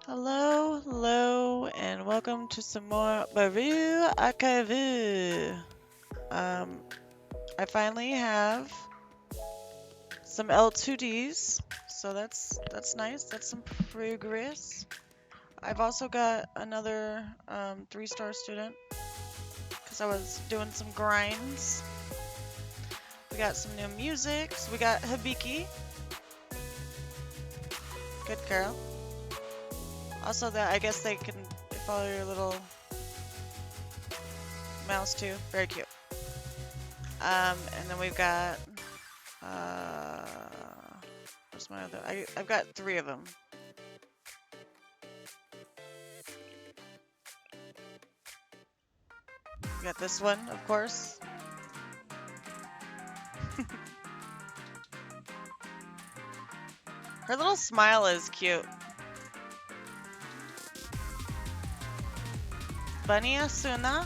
Hello, hello, and welcome to some more Baru Archivu. Um, I finally have some L2Ds, so that's nice. That's some progress. I've also got another 3-star student because I was doing some grinds. We got some new music. So we got Hibiki. Good girl. Also, that I guess they follow your little mouse too. Very cute. And then we've got where's my other? I've got 3 of them. We got this one, of course. Her little smile is cute. Bunny Asuna.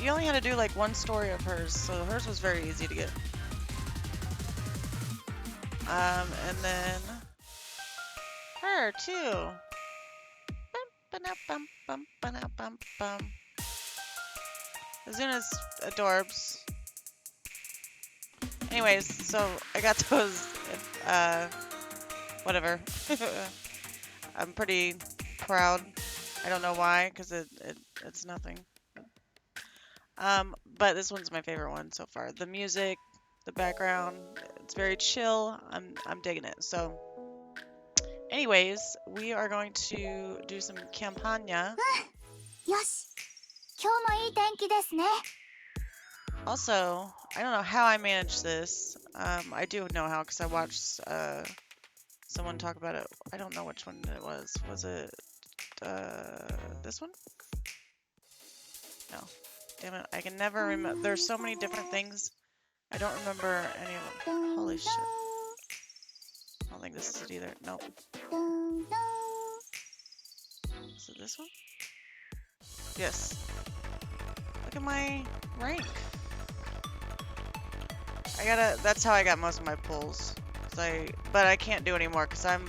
You only had to do like 1 story of hers, so hers was very easy to get. And then her too. Azuna's adorbs. Anyways, so I got those. Whatever. I'm pretty proud. I don't know why, because it's nothing. But this one's my favorite one so far. The music, the background, it's very chill. I'm digging it. So, anyways, we are going to do some campagna. Also, I don't know how I managed this. I do know how because I watched someone talk about it. I don't know which one it was. Was it this one? No. Damn it, I can never remember. There's so many different things. I don't remember any of them. Holy shit. I don't think this is it either. Nope. Is it this one? Yes. Look at my rank. That's how I got most of my pulls. But I can't do anymore because I'm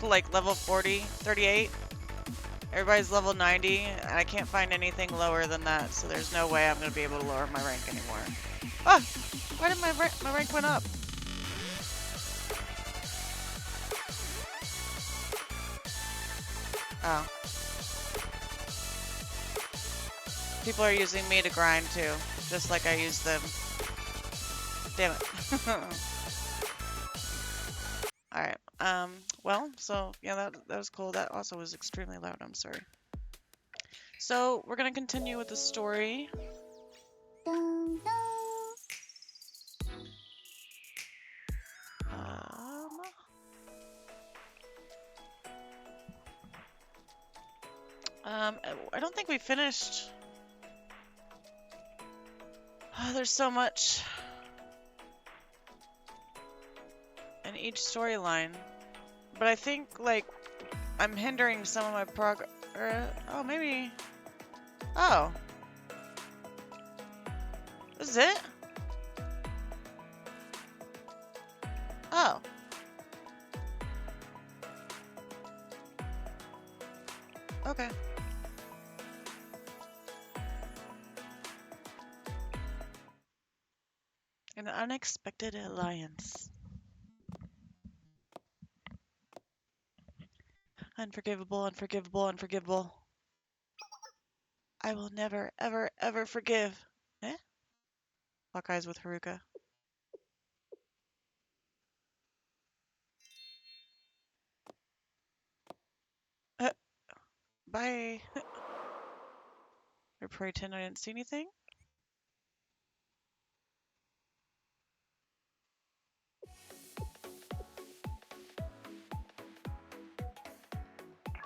like level 40, 38. Everybody's level 90, and I can't find anything lower than that, so there's no way I'm going to be able to lower my rank anymore. Ah! Why did my rank went up? Oh. People are using me to grind too, just like I use them. Damn it. Alright, well, so, yeah, that was cool. That also was extremely loud, I'm sorry. So, we're gonna continue with the story. I don't think we finished. Oh, there's so much in each storyline. But I think, like, I'm hindering some of my progress. Oh, maybe. Oh. This is it? Oh. Okay. An unexpected alliance. Unforgivable, unforgivable, unforgivable. I will never, ever, ever forgive. Eh? Lock eyes with Haruka. Bye. Or pretend I didn't see anything.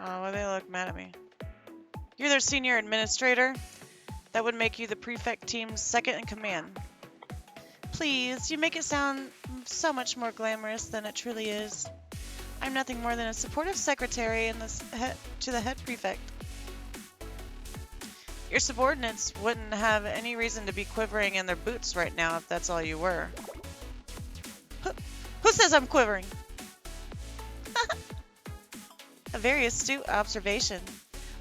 Oh, why they look mad at me? You're their senior administrator? That would make you the prefect team's second in command. Please, you make it sound so much more glamorous than it truly is. I'm nothing more than a supportive secretary to the head prefect. Your subordinates wouldn't have any reason to be quivering in their boots right now if that's all you were. Who says I'm quivering? A very astute observation.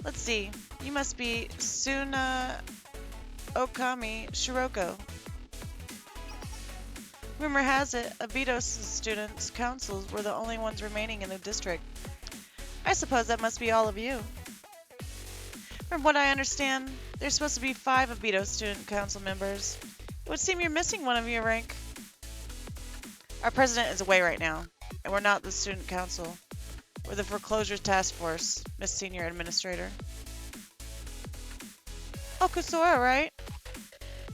Let's see. You must be Suna Okami Shiroko. Rumor has it, Abitos students' councils were the only ones remaining in the district. I suppose that must be all of you. From what I understand, there's supposed to be 5 Abitos student council members. It would seem you're missing one of your rank. Our president is away right now, and we're not the student council. We're the Forclosure Task Force, Miss Senior Administrator. Oh, Kusora, right?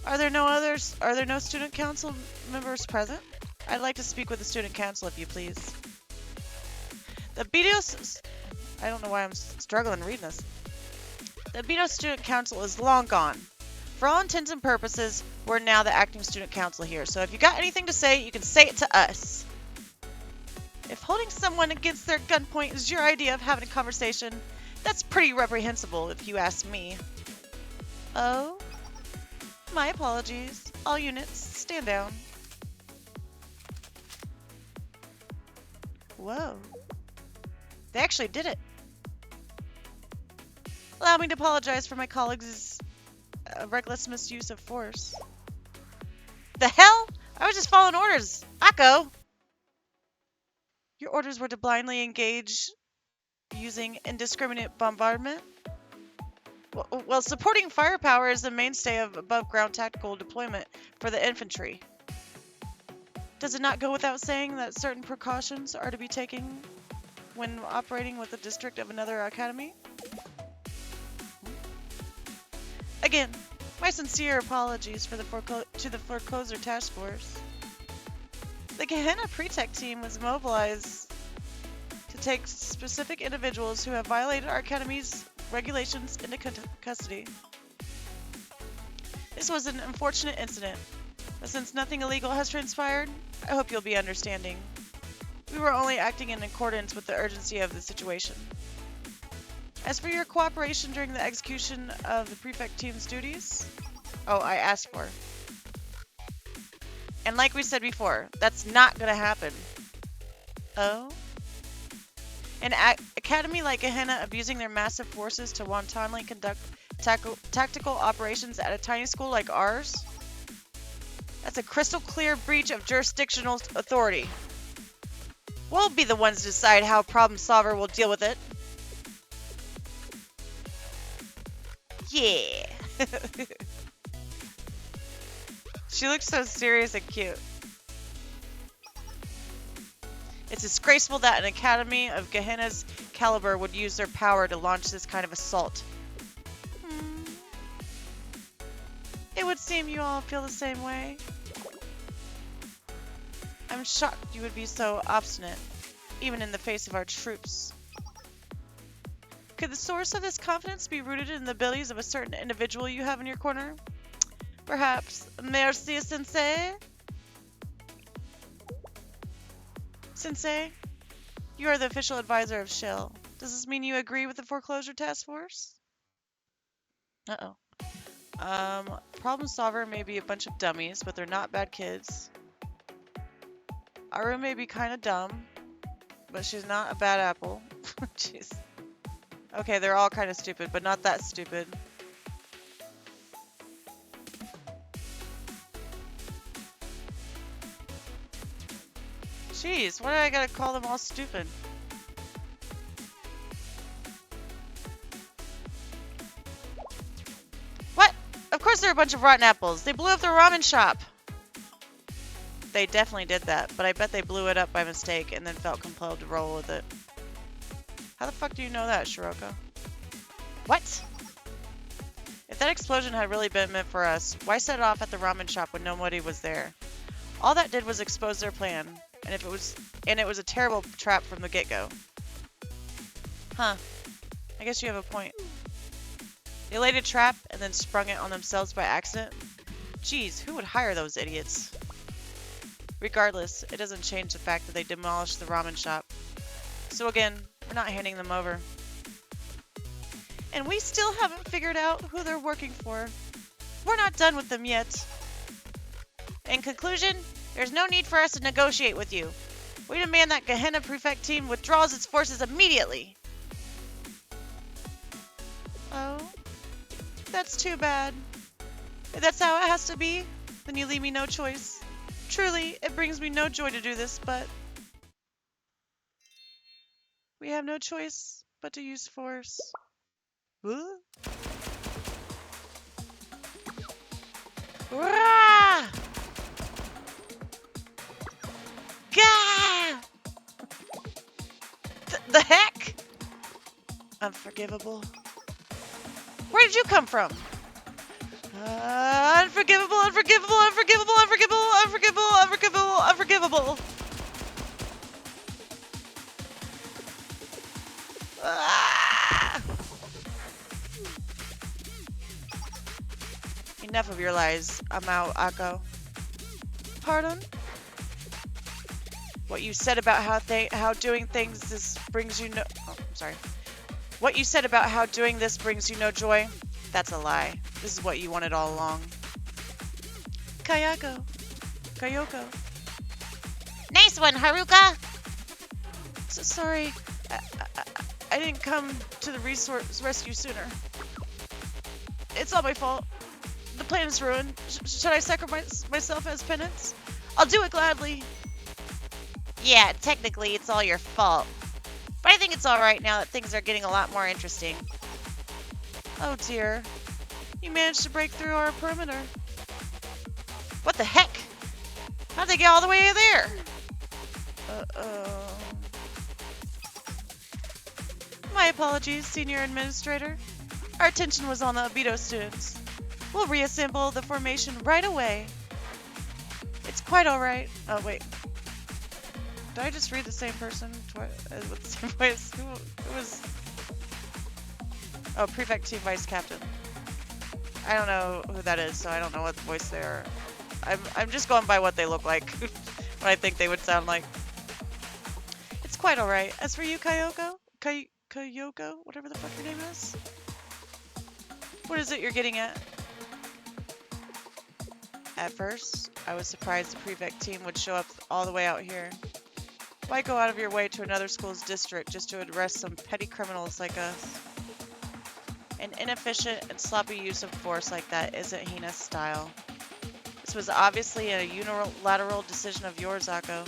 Are there no student council members present? I'd like to speak with the student council, if you please. The Abitos... I don't know why I'm struggling reading this. The Abitos Student Council is long gone. For all intents and purposes, we're now the acting student council here. So if you got anything to say, you can say it to us. If holding someone against their gunpoint is your idea of having a conversation, that's pretty reprehensible, if you ask me. Oh? My apologies. All units, stand down. Whoa. They actually did it. Allow me to apologize for my colleagues' reckless misuse of force. The hell? I was just following orders. Akko! Your orders were to blindly engage using indiscriminate bombardment? Well, supporting firepower is the mainstay of above-ground tactical deployment for the infantry. Does it not go without saying that certain precautions are to be taken when operating with the district of another academy? Again, my sincere apologies to the Forclosure Task Force. The Gehenna Pre-Tech team was mobilized to take specific individuals who have violated our academy's regulations into custody. This was an unfortunate incident, but since nothing illegal has transpired, I hope you'll be understanding. We were only acting in accordance with the urgency of the situation. As for your cooperation during the execution of the prefect team's duties, I asked for. And like we said before, that's not going to happen. Oh? An academy like Gehenna abusing their massive forces to wantonly conduct tactical operations at a tiny school like ours? That's a crystal clear breach of jurisdictional authority. We'll be the ones to decide how Problem Solver will deal with it. Yeah. She looks so serious and cute. It's disgraceful that an academy of Gehenna's caliber would use their power to launch this kind of assault. It would seem you all feel the same way. I'm shocked you would be so obstinate, even in the face of our troops. Could the source of this confidence be rooted in the abilities of a certain individual you have in your corner? Perhaps. Merci, Sensei? Sensei, you are the official advisor of Shell. Does this mean you agree with the Forclosure Task Force? Uh-oh. Problem Solver may be a bunch of dummies, but they're not bad kids. Aru may be kind of dumb, but she's not a bad apple. Jeez. Okay, they're all kind of stupid, but not that stupid. Jeez, why do I gotta call them all stupid? What? Of course they're a bunch of rotten apples. They blew up the ramen shop. They definitely did that, but I bet they blew it up by mistake and then felt compelled to roll with it. How the fuck do you know that, Shiroko? What? If that explosion had really been meant for us, why set it off at the ramen shop when nobody was there? All that did was expose their plan, and it was a terrible trap from the get-go. Huh. I guess you have a point. They laid a trap and then sprung it on themselves by accident? Jeez, who would hire those idiots? Regardless, it doesn't change the fact that they demolished the ramen shop. So again, we're not handing them over. And we still haven't figured out who they're working for. We're not done with them yet. In conclusion, there's no need for us to negotiate with you. We demand that Gehenna Prefect team withdraws its forces immediately. Oh, that's too bad. If that's how it has to be, then you leave me no choice. Truly, it brings me no joy to do this, but we have no choice but to use force. Huh? Rah! Gah! The heck? Unforgivable. Where did you come from? Unforgivable, unforgivable, unforgivable, unforgivable, unforgivable, unforgivable, unforgivable. Ah! Enough of your lies. I'm out, Akko. Pardon? What you said about how doing things this brings you no... Oh, I'm sorry. What you said about how doing this brings you no joy, that's a lie. This is what you wanted all along. Kayako. Kayoko. Nice one, Haruka! So sorry. I didn't come to the resource rescue sooner. It's all my fault. The plan is ruined. Should I sacrifice myself as penance? I'll do it gladly. Yeah, technically it's all your fault. But I think it's alright now that things are getting a lot more interesting. Oh dear. You managed to break through our perimeter. What the heck? How'd they get all the way there? My apologies, Senior Administrator. Our attention was on the Obito students. We'll reassemble the formation right away. It's quite alright. Oh, wait. Did I just read the same person with the same voice? Who was... Oh, Prefect Team Vice Captain. I don't know who that is, so I don't know what voice they are. I'm just going by what they look like. What I think they would sound like. It's quite alright. As for you, Kayoko? Kayoko? Whatever the fuck your name is? What is it you're getting at? At first, I was surprised the prefect team would show up all the way out here. Why go out of your way to another school's district just to arrest some petty criminals like us? An inefficient and sloppy use of force like that isn't Hina's style. This was obviously a unilateral decision of yours, Akko.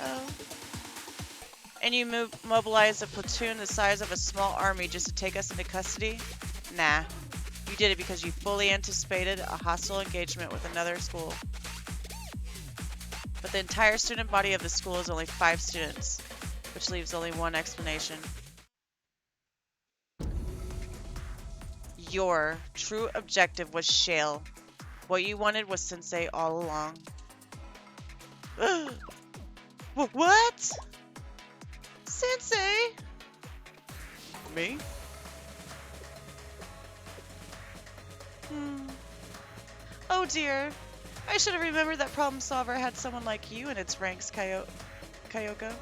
Oh. And you mobilized a platoon the size of a small army just to take us into custody? Nah. You did it because you fully anticipated a hostile engagement with another school. But the entire student body of the school is only 5 students, which leaves only one explanation. Your true objective was Shale. What you wanted was Sensei all along. What? Sensei? Me? Oh dear. I should have remembered that Problem Solver had someone like you in its ranks, Kayoko.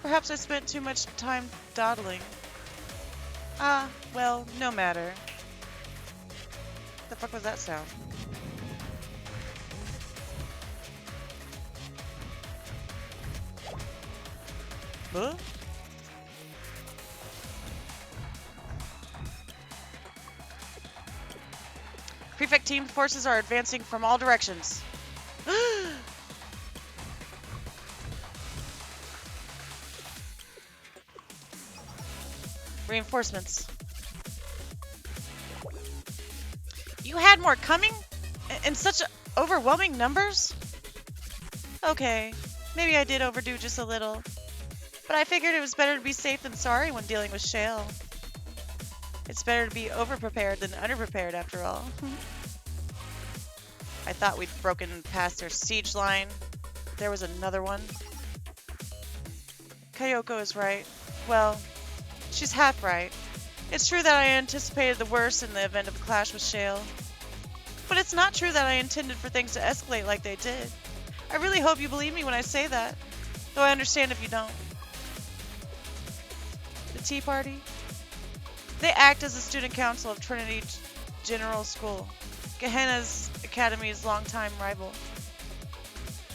Perhaps I spent too much time dawdling. Ah, well, no matter. The fuck was that sound? Huh? Prefect team forces are advancing from all directions. Reinforcements. You had more coming? In such overwhelming numbers? Okay, maybe I did overdo just a little. But I figured it was better to be safe than sorry when dealing with Shale. It's better to be overprepared than underprepared after all. I thought we'd broken past their siege line. There was another one. Kayoko is right. Well, she's half right. It's true that I anticipated the worst in the event of a clash with Shale. But it's not true that I intended for things to escalate like they did. I really hope you believe me when I say that, though I understand if you don't. The Tea Party? They act as the student council of Trinity General School, Gehenna's Academy's longtime rival.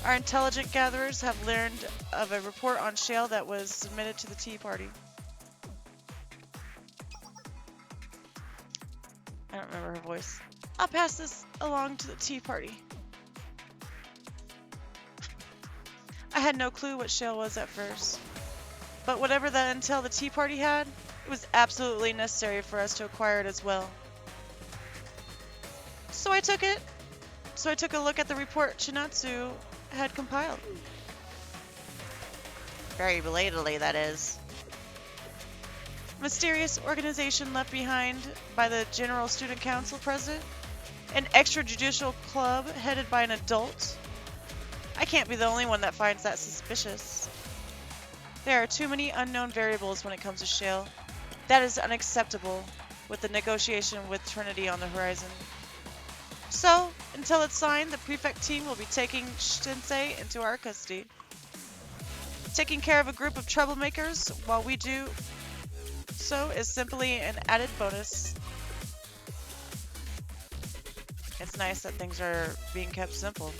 Our intelligent gatherers have learned of a report on Shale that was submitted to the Tea Party. I don't remember her voice. I'll pass this along to the tea party. I had no clue what shale was at first. But whatever that intel the tea party had, it was absolutely necessary for us to acquire it as well. So I took a look at the report Ch2 had compiled. Very belatedly, that is. Mysterious organization left behind by the General Student Council president. An extrajudicial club headed by an adult. I can't be the only one that finds that suspicious. There are too many unknown variables when it comes to shale. That is unacceptable with the negotiation with Trinity on the horizon. So, until it's signed, the prefect team will be taking Sensei into our custody. Taking care of a group of troublemakers while we do so is simply an added bonus. It's nice that things are being kept simple.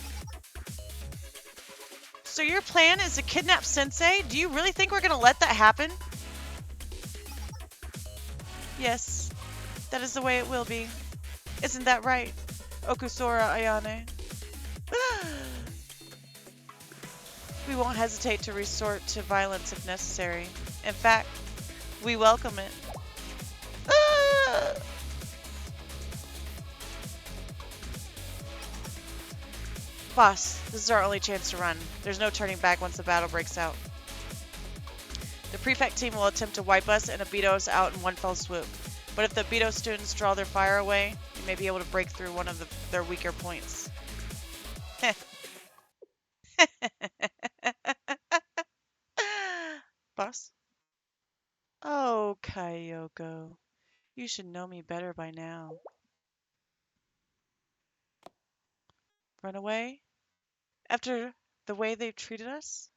So your plan is to kidnap Sensei? Do you really think we're gonna let that happen? Yes, that is the way it will be. Isn't that right, Okusora Ayane? We won't hesitate to resort to violence if necessary. In fact, we welcome it. Boss, this is our only chance to run. There's no turning back once the battle breaks out. The prefect team will attempt to wipe us and beat us out in one fell swoop. But if the Beto students draw their fire away, we may be able to break through one of their weaker points. Boss? Oh, Kyoko. You should know me better by now. Run away? After the way they've treated us?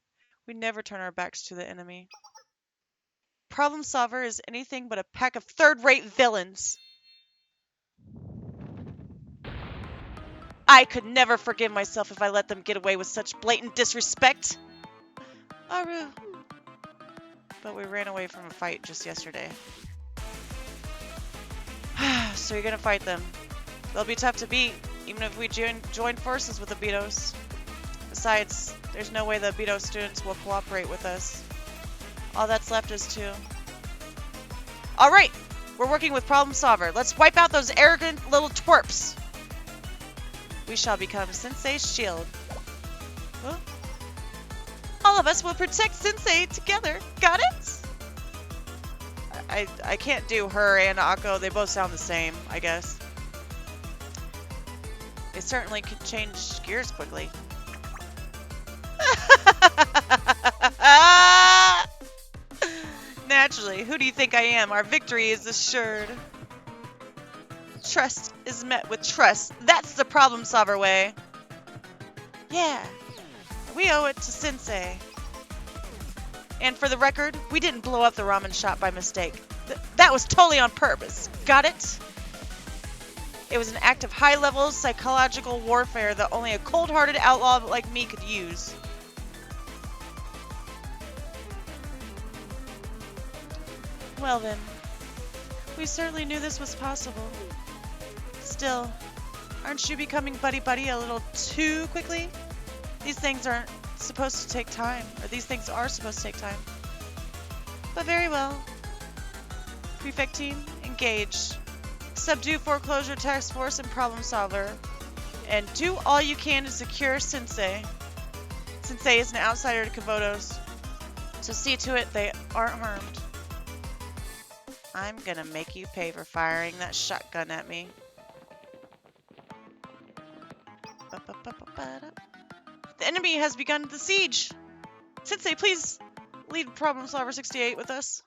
We never turn our backs to the enemy. Problem Solver is anything but a pack of third-rate villains. I could never forgive myself if I let them get away with such blatant disrespect. Aru. But we ran away from a fight just yesterday. So you're gonna fight them. They'll be tough to beat, even if we join forces with the Betos. Besides, there's no way the Beto students will cooperate with us. All that's left is to... Alright! We're working with Problem Solver. Let's wipe out those arrogant little twerps! We shall become Sensei's shield. Huh? All of us will protect Sensei together. Got it? I can't do her and Akko. They both sound the same, I guess. They certainly could change gears quickly. Naturally, who do you think I am? Our victory is assured. Trust is met with trust. That's the Problem Solver way. Yeah, we owe it to Sensei. And for the record, we didn't blow up the ramen shop by mistake. That was totally on purpose. Got it? It was an act of high-level psychological warfare that only a cold-hearted outlaw like me could use. Well then, we certainly knew this was possible. Still, aren't you becoming buddy-buddy a little too quickly? These things aren't supposed to take time, or these things are supposed to take time. But very well. Prefect team, engage. Subdue Forclosure Task Force and Problem Solver. And do all you can to secure Sensei. Sensei is an outsider to Kavotos, so see to it they aren't harmed. I'm gonna make you pay for firing that shotgun at me. The enemy has begun the siege! Sensei, please lead Problem Solver 68 with us.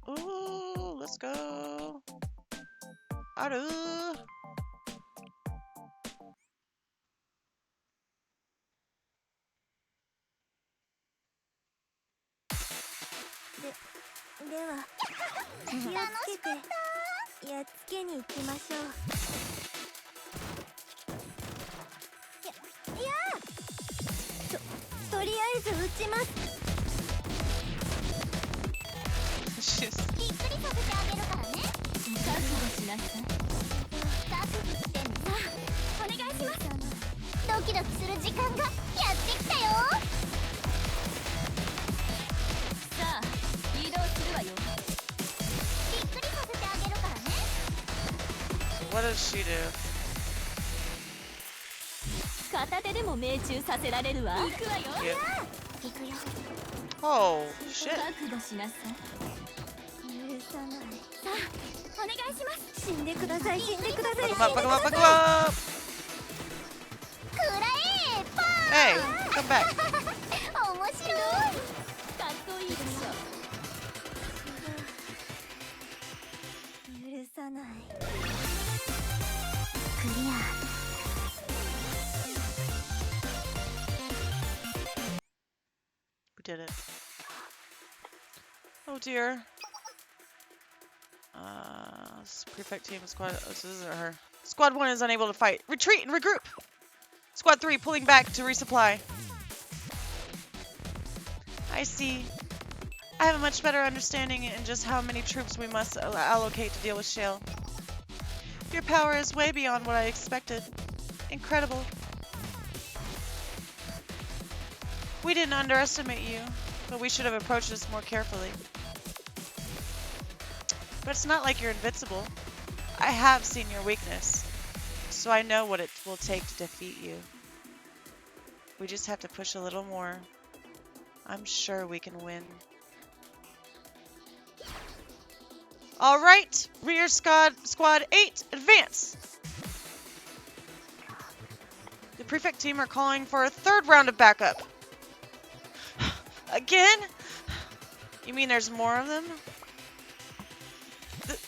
Ooh, let's go. Aru. What does she do? Yeah. Oh, shit. Buck him up, buck him up! Hey, come back. We did it. Oh dear. This prefect team squad. Oh, this isn't her. Squad 1 is unable to fight. Retreat and regroup. Squad 3 pulling back to resupply. I see. I have a much better understanding in just how many troops we must allocate to deal with Shale. Your power is way beyond what I expected. Incredible. We didn't underestimate you, but we should have approached this more carefully. But it's not like you're invincible. I have seen your weakness, so I know what it will take to defeat you. We just have to push a little more. I'm sure we can win. All right, rear squad 8, advance. The prefect team are calling for a 3rd round of backup. Again? You mean there's more of them?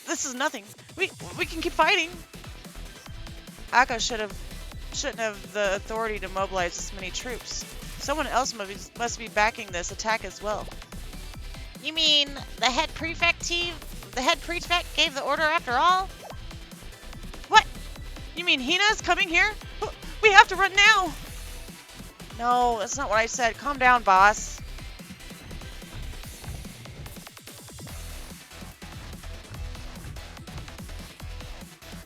This is nothing. We can keep fighting. Akka shouldn't have the authority to mobilize this many troops. Someone else must be backing this attack as well. You mean the head prefect team? The head prefect gave the order after all? What? You mean Hina's coming here? We have to run now. No, that's not what I said. Calm down, boss.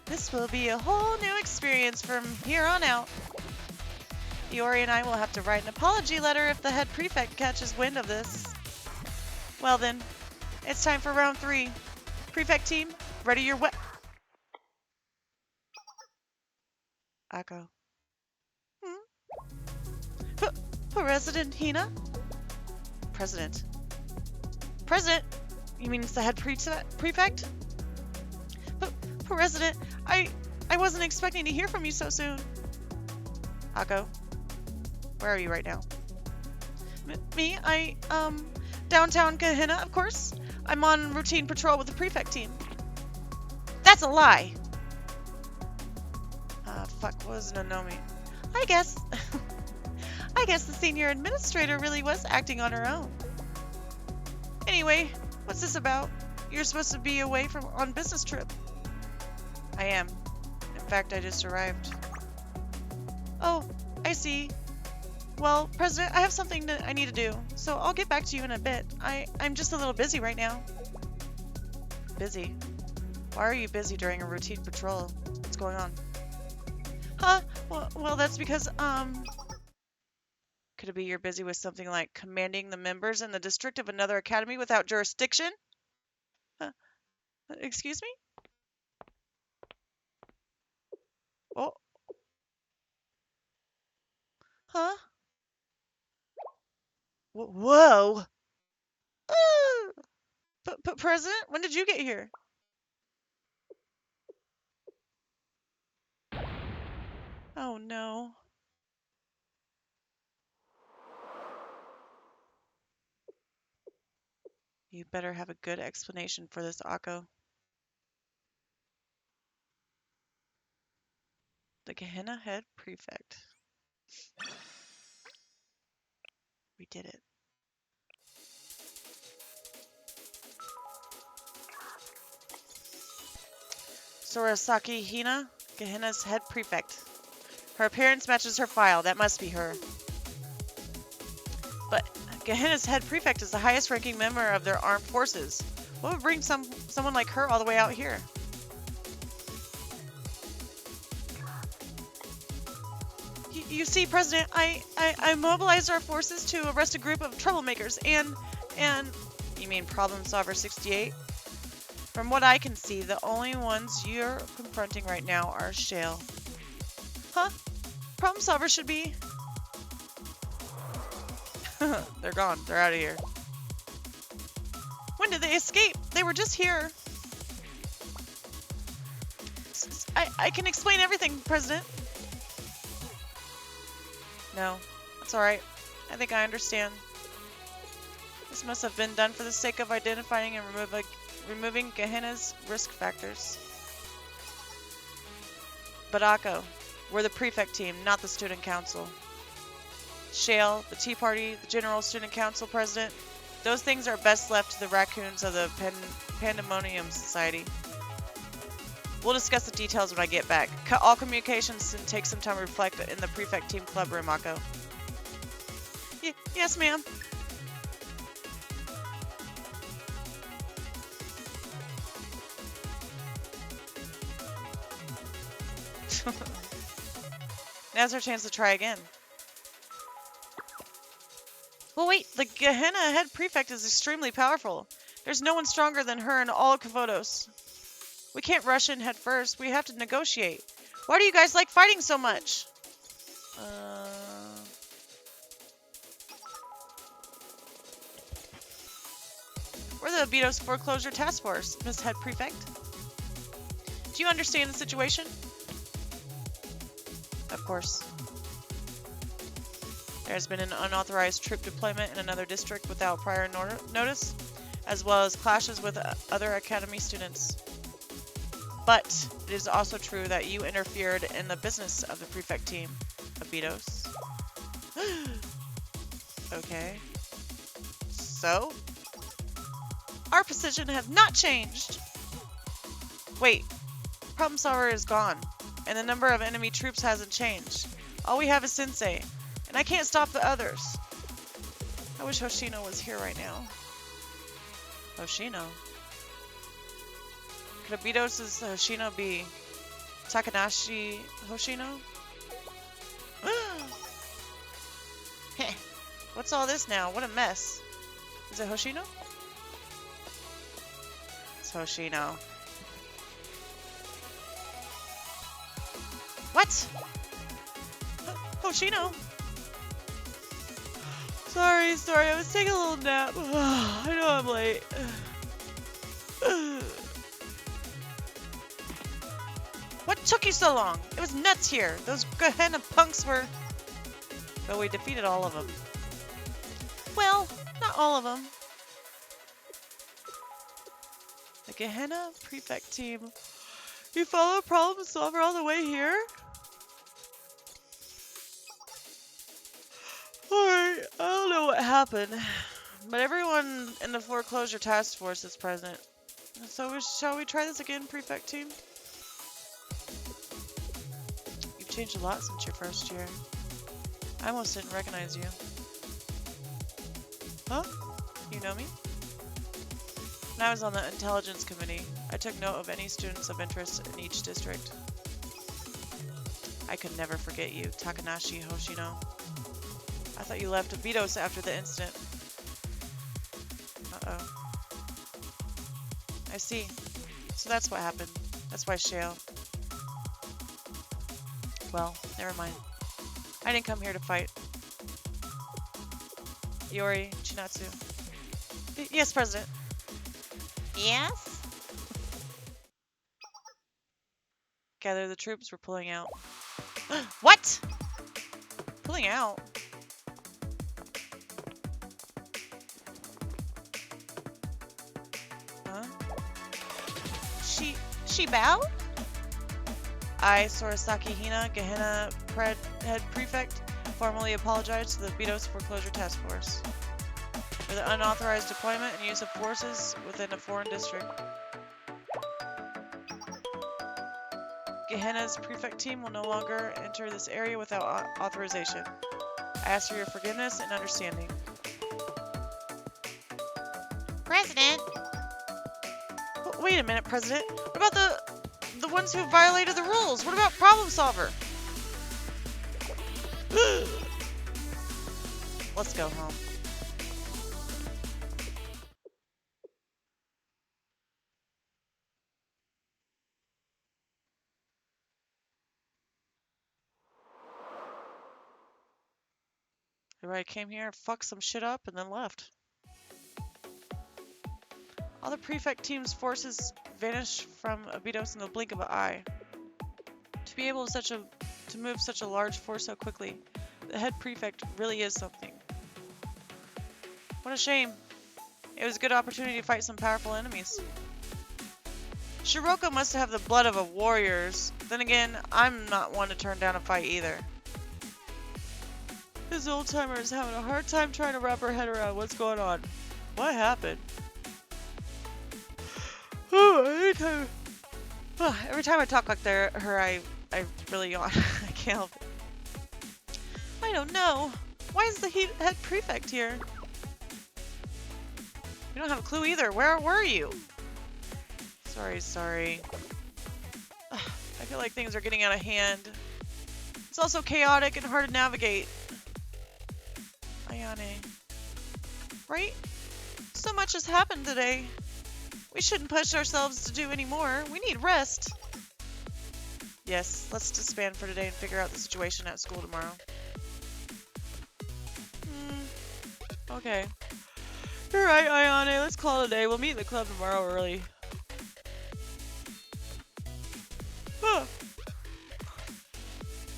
This will be a whole new experience from here on out. Iori and I will have to write an apology letter if the head prefect catches wind of this. Well then, it's time for round 3. Prefect team, ready your Akko. President Hina? President? President? You mean it's the head prefect? President, I wasn't expecting to hear from you so soon. Akko, where are you right now? Me? Downtown Gehenna, of course. I'm on routine patrol with the prefect team. That's a lie! Fuck, what was Nonomi? I guess the senior administrator really was acting on her own. Anyway, what's this about? You're supposed to be away on business trip. I am. In fact, I just arrived. Oh, I see. Well, President, I have something that I need to do, so I'll get back to you in a bit. I'm just a little busy right now. Busy? Why are you busy during a routine patrol? What's going on? Huh? Well, that's because, could it be you're busy with something like commanding the members in the district of another academy without jurisdiction? Excuse me? Oh. Huh? Whoa! But President, when did you get here? Oh no. You better have a good explanation for this, Akko. The Gehenna head prefect. We did it. Sorasaki Hina, Gehenna's head prefect. Her appearance matches her file. That must be her. But Gehenna's head prefect is the highest ranking member of their armed forces. What would bring someone like her all the way out here? You see, President, I mobilized our forces to arrest a group of troublemakers and... You mean Problem Solver 68? From what I can see, the only ones you're confronting right now are Shale. Huh? Problem Solver should be... They're gone. They're out of here. When did they escape? They were just here. I can explain everything, President. No, that's alright. I think I understand. This must have been done for the sake of identifying and removing Gehenna's risk factors. Badako, we're the prefect team, not the student council. Shale, the Tea Party, the General Student Council President, those things are best left to the raccoons of the Pandemonium Society. We'll discuss the details when I get back. Cut all communications and take some time to reflect in the prefect team club room, Mako. Yes, ma'am. Now's our chance to try again. Well, wait, the Gehenna head prefect is extremely powerful. There's no one stronger than her in all of Kavodos. We can't rush in head first. We have to negotiate. Why do you guys like fighting so much? We're the Abitos Forclosure Task Force, Miss Head Prefect. Do you understand the situation? Of course. There has been an unauthorized troop deployment in another district without prior notice, as well as clashes with other academy students. But it is also true that you interfered in the business of the prefect team, Abitos. Okay. So? Our position has not changed! Wait, Problem Solver is gone, and the number of enemy troops hasn't changed. All we have is Sensei, and I can't stop the others. I wish Hoshino was here right now. Hoshino? Could Abitos' Hoshino be Takanashi Hoshino? Heh. What's all this now? What a mess. Is it Hoshino? It's Hoshino. What? Hoshino? Sorry, I was taking a little nap. I know I'm late. What took you so long? It was nuts here. Those Gehenna punks were... But we defeated all of them. Well, not all of them. The Gehenna prefect team. You followed Problem Solver all the way here? Alright, I don't know what happened. But everyone in the Forclosure Task Force is present. So shall we try this again, prefect team? You've changed a lot since your first year. I almost didn't recognize you. Huh? You know me? When I was on the intelligence committee, I took note of any students of interest in each district. I could never forget you, Takanashi Hoshino. I thought you left Abitos after the incident. Uh-oh. I see. So that's what happened. That's why Shale. Well, never mind. I didn't come here to fight. Iori, Chinatsu. Yes, President. Yes? Gather the troops, we're pulling out. What? Pulling out? Huh? She bowed? I, Sorasaki Hina, Gehenna Head Prefect, formally apologize to the Abitos Forclosure Task Force for the unauthorized deployment and use of forces within a foreign district. Gehenna's prefect team will no longer enter this area without authorization. I ask for your forgiveness and understanding. President? Wait a minute, President. What about the ones who violated the rules? What about Problem Solver? Let's go home. Everybody came here, fucked some shit up, and then left. All the prefect team's forces vanished from Abydos in the blink of an eye. To be able to move such a large force so quickly, the head prefect really is something. What a shame. It was a good opportunity to fight some powerful enemies. Shiroko must have the blood of a warriors. Then again, I'm not one to turn down a fight either. This old-timer is having a hard time trying to wrap her head around what's going on. What happened? Oh, every time I talk like her, I really yawn. I can't help it. I don't know. Why is the head prefect here? We don't have a clue either. Where were you? Sorry. I feel like things are getting out of hand. It's also chaotic and hard to navigate. Ayane. Right? So much has happened today. We shouldn't push ourselves to do any more. We need rest. Yes, let's disband for today and figure out the situation at school tomorrow. Okay. You're right, Ayane. Let's call it a day. We'll meet in the club tomorrow early.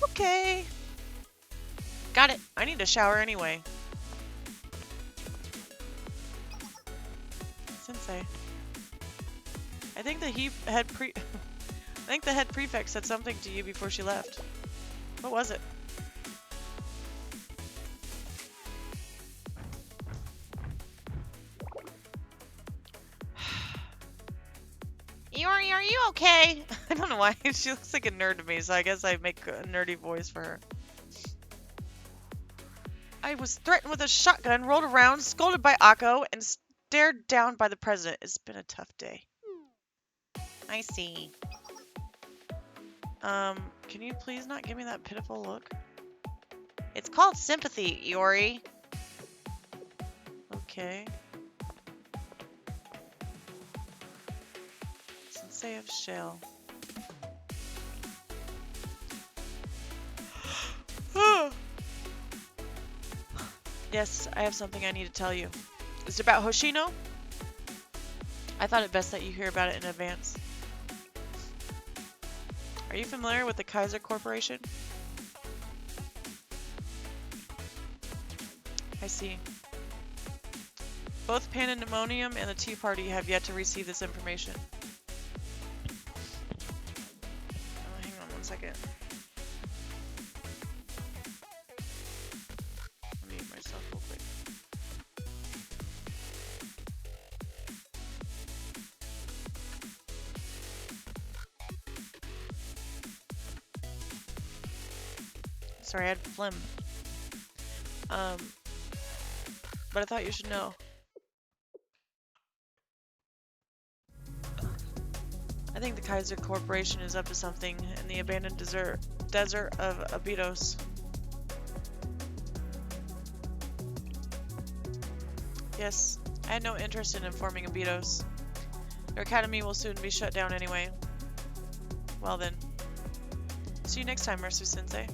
Okay. Got it. I need a shower anyway. Sensei. I think the head prefect said something to you before she left. What was it? Iori, are you okay? I don't know why. She looks like a nerd to me, so I guess I make a nerdy voice for her. I was threatened with a shotgun, rolled around, scolded by Akko, and stared down by the president. It's been a tough day. I see. Can you please not give me that pitiful look? It's called sympathy, Iori. Okay. Sensei of Shell. Yes, I have something I need to tell you. Is it about Hoshino? I thought it best that you hear about it in advance. Are you familiar with the Kaiser Corporation? I see. Both Pandemonium and the Tea Party have yet to receive this information. Hang on one second. Let me mute myself real quick. Sorry, I had phlegm. But I thought you should know. I think the Kaiser Corporation is up to something in the abandoned desert of Abydos. Yes, I had no interest in informing Abydos. Their academy will soon be shut down anyway. Well then. See you next time, Mersu-sensei.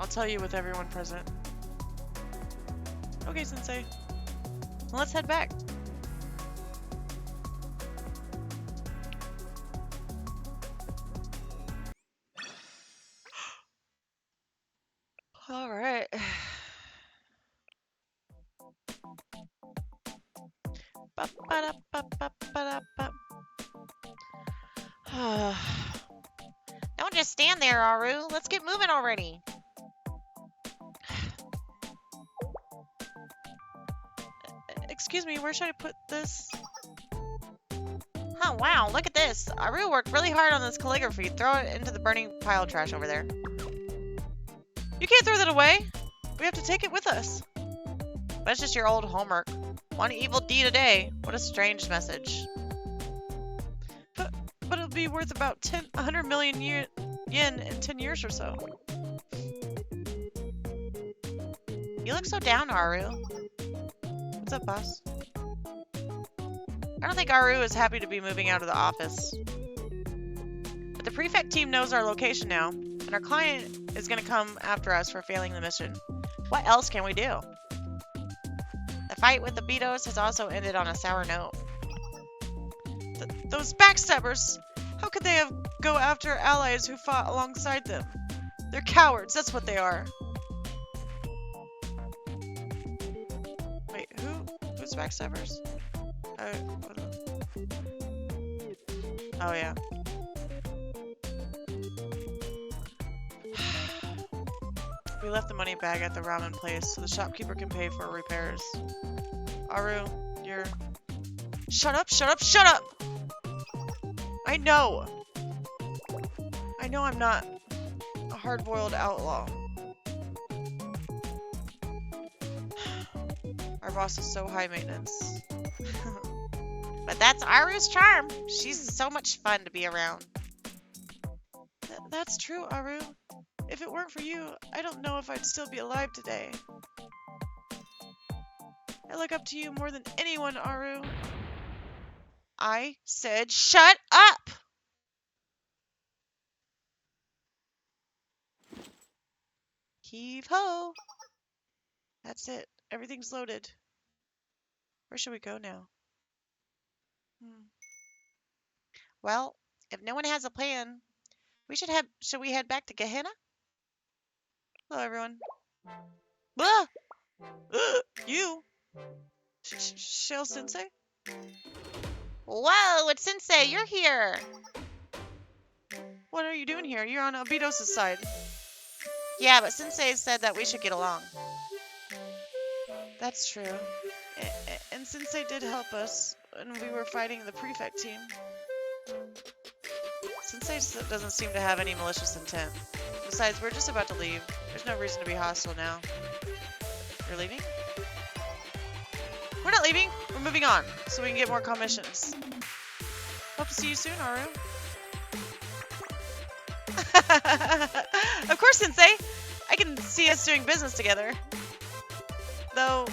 I'll tell you with everyone present. Okay, Sensei. Well, let's head back. All right. Don't just stand there, Aru. Let's get moving already. Excuse me, where should I put this? Oh, wow, look at this. Aru worked really hard on this calligraphy. Throw it into the burning pile of trash over there. You can't throw that away. We have to take it with us. But it's just your old homework. One evil deed a day. What a strange message. But be worth about 100 million yen in 10 years or so. You look so down, Aru. What's up, boss? I don't think Aru is happy to be moving out of the office. But the prefect team knows our location now, and our client is going to come after us for failing the mission. What else can we do? The fight with the Betos has also ended on a sour note. Those backstabbers! How could they go after allies who fought alongside them? They're cowards, that's what they are. Wait, who's backstabbers? Oh, yeah. We left the money bag at the ramen place so the shopkeeper can pay for repairs. Aru, you're... Shut up, shut up, shut up! I know I'm not a hard-boiled outlaw. Our boss is so high maintenance. But that's Aru's charm. She's so much fun to be around. That's true, Aru. If it weren't for you, I don't know if I'd still be alive today. I look up to you more than anyone, Aru. I said shut up! Heave ho! That's it. Everything's loaded. Where should we go now? Well, if no one has a plan, should we head back to Gehenna? Hello, everyone. Ah! You? Shale Sensei? Whoa, it's Sensei, you're here! What are you doing here? You're on Obito's side. Yeah, but Sensei said that we should get along. That's true. And Sensei did help us when we were fighting the prefect team. Sensei doesn't seem to have any malicious intent. Besides, we're just about to leave. There's no reason to be hostile now. You're leaving? We're not leaving. We're moving on, so we can get more commissions. Hope to see you soon, Aru. Of course, Sensei! I can see us doing business together. Though,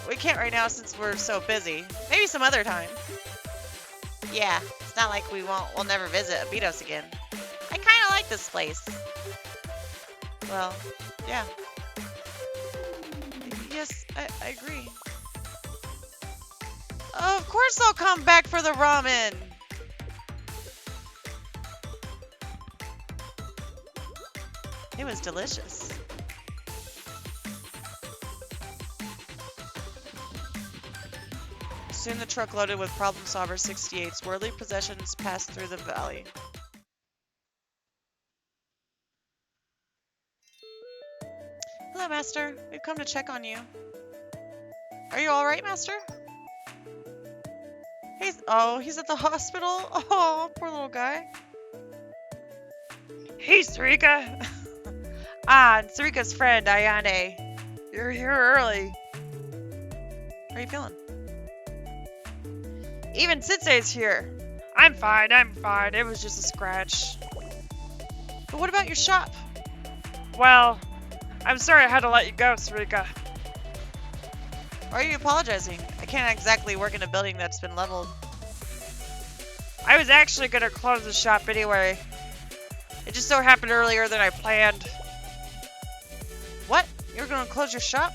we can't right now since we're so busy. Maybe some other time. Yeah, it's not like we'll never visit Abitos again. I kinda like this place. Well, yeah. Yes, I agree. Of course I'll come back for the ramen! It was delicious. Soon the truck loaded with Problem Solver 68's worldly possessions passed through the valley. Hello, Master. We've come to check on you. Are you alright, Master? He's at the hospital? Oh, poor little guy. Hey, Sarika. Sarika's friend, Ayane. You're here early. How are you feeling? Even Sensei's here. I'm fine. It was just a scratch. But what about your shop? Well, I'm sorry I had to let you go, Sarika. Why are you apologizing? I can't exactly work in a building that's been leveled. I was actually going to close the shop anyway. It just so happened earlier than I planned. What? You were going to close your shop?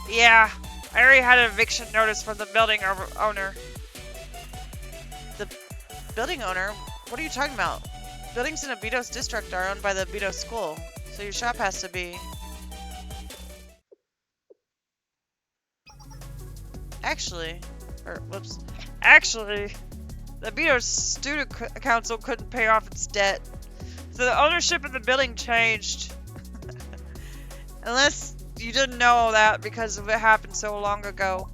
Yeah. I already had an eviction notice from the building owner. The building owner? What are you talking about? Buildings in a Betos district are owned by the Betos school, so your shop has to be... Actually, the Betos student council couldn't pay off its debt, so the ownership of the building changed. Unless you didn't know that because of it happened so long ago.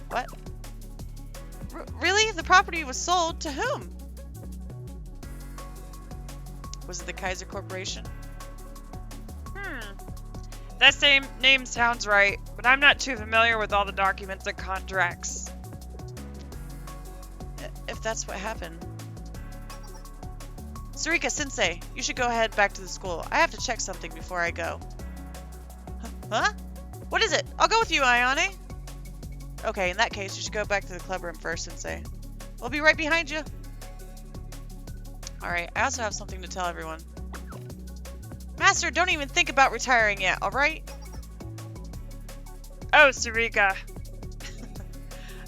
What? Really? The property was sold to whom? Was it the Kaiser Corporation? That same name sounds right, but I'm not too familiar with all the documents and contracts. if that's what happened. Sarika-sensei, you should go ahead back to the school. I have to check something before I go. Huh? What is it? I'll go with you, Ayane. Okay, in that case, you should go back to the club room first, Sensei. We'll be right behind you. Alright, I also have something to tell everyone. Master, don't even think about retiring yet, alright? Oh, Sarika.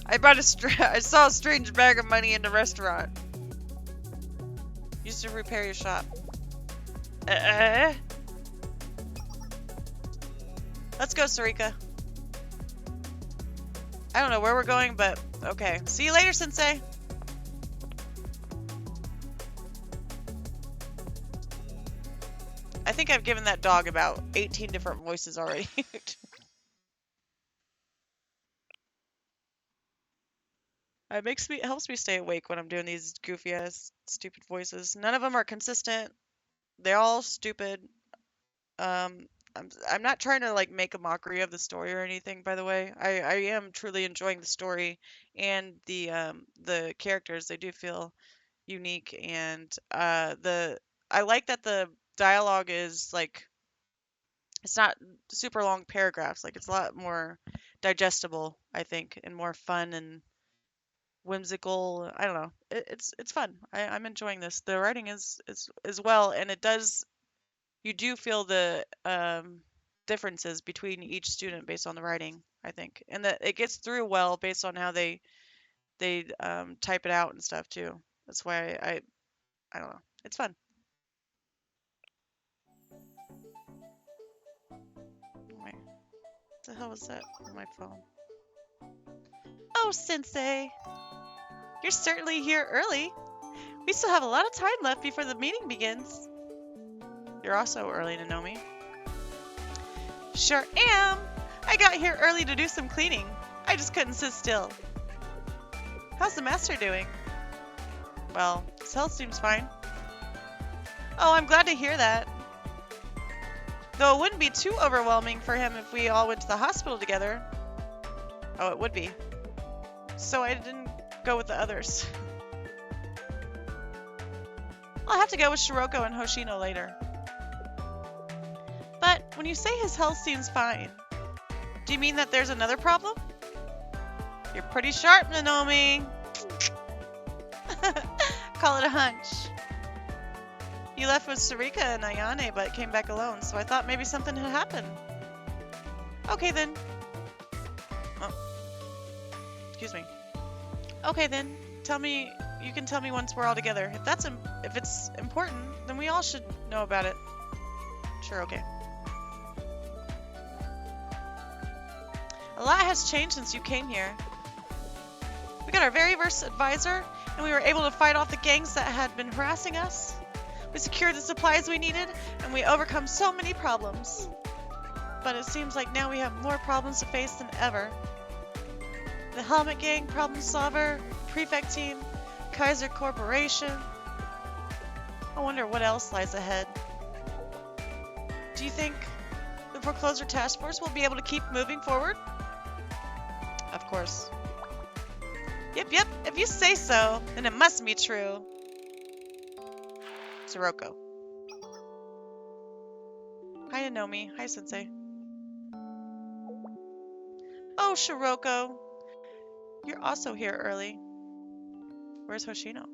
I saw a strange bag of money in the restaurant. Used to repair your shop. Let's go, Sarika. I don't know where we're going, but okay. See you later, Sensei. I think I've given that dog about 18 different voices already. It helps me stay awake when I'm doing these goofy ass stupid voices. None of them are consistent. They're all stupid. I'm not trying to like make a mockery of the story or anything, by the way. I am truly enjoying the story and the characters. They do feel unique, and I like that the dialogue is like it's not super long paragraphs. Like it's a lot more digestible, I think, and more fun and whimsical. I don't know. It's fun. I'm enjoying this. The writing is well, and it does. You do feel the differences between each student based on the writing, I think, and that it gets through well based on how they type it out and stuff too. That's why I don't know. It's fun. Wait, what the hell was that on my phone? Oh, Sensei, you're certainly here early. We still have a lot of time left before the meeting begins. You're also early, Nanomi. Sure am. I got here early to do some cleaning. I just couldn't sit still. How's the master doing? Well, his health seems fine. Oh, I'm glad to hear that. Though it wouldn't be too overwhelming for him if we all went to the hospital together. Oh, it would be. So I didn't go with the others. I'll have to go with Shiroko and Hoshino later. But when you say his health seems fine, do you mean that there's another problem? You're pretty sharp, Nanomi. Call it a hunch. You left with Sarika and Ayane, but came back alone, so I thought maybe something had happened. Okay then. Oh. Excuse me. Okay then. You can tell me once we're all together. If it's important, then we all should know about it. Sure, okay. A lot has changed since you came here. We got our very first advisor, and we were able to fight off the gangs that had been harassing us. We secured the supplies we needed, and we overcome so many problems. But it seems like now we have more problems to face than ever. The Helmet Gang, Problem Solver, Prefect Team, Kaiser Corporation. I wonder what else lies ahead. Do you think the Forclosure Task Force will be able to keep moving forward? Of course. Yep, if you say so, then it must be true. Sirocco. Hi, Nanomi. Hi, Sensei. Oh, Shiroko. You're also here early. Where's Hoshino?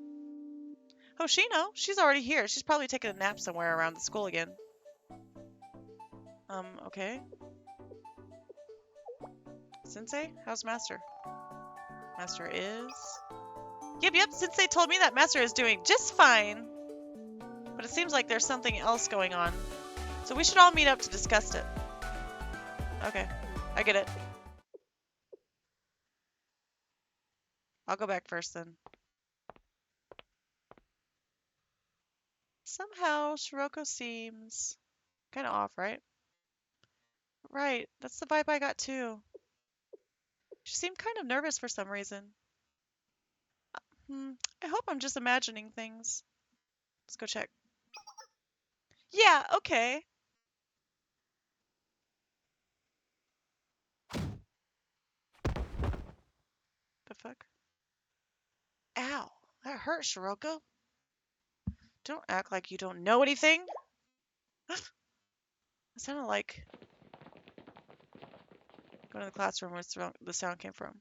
Hoshino? She's already here. She's probably taking a nap somewhere around the school again. Okay. Sensei? How's Master? Master is... Yep, Sensei told me that Master is doing just fine. But it seems like there's something else going on. So we should all meet up to discuss it. Okay, I get it. I'll go back first then. Somehow, Shiroko seems kind of off, right? Right, that's the vibe I got too. She seemed kind of nervous for some reason. I hope I'm just imagining things. Let's go check. Yeah, okay. The fuck? Ow. That hurt, Shiroko. Don't act like you don't know anything. It sounded like going to the classroom where the sound came from.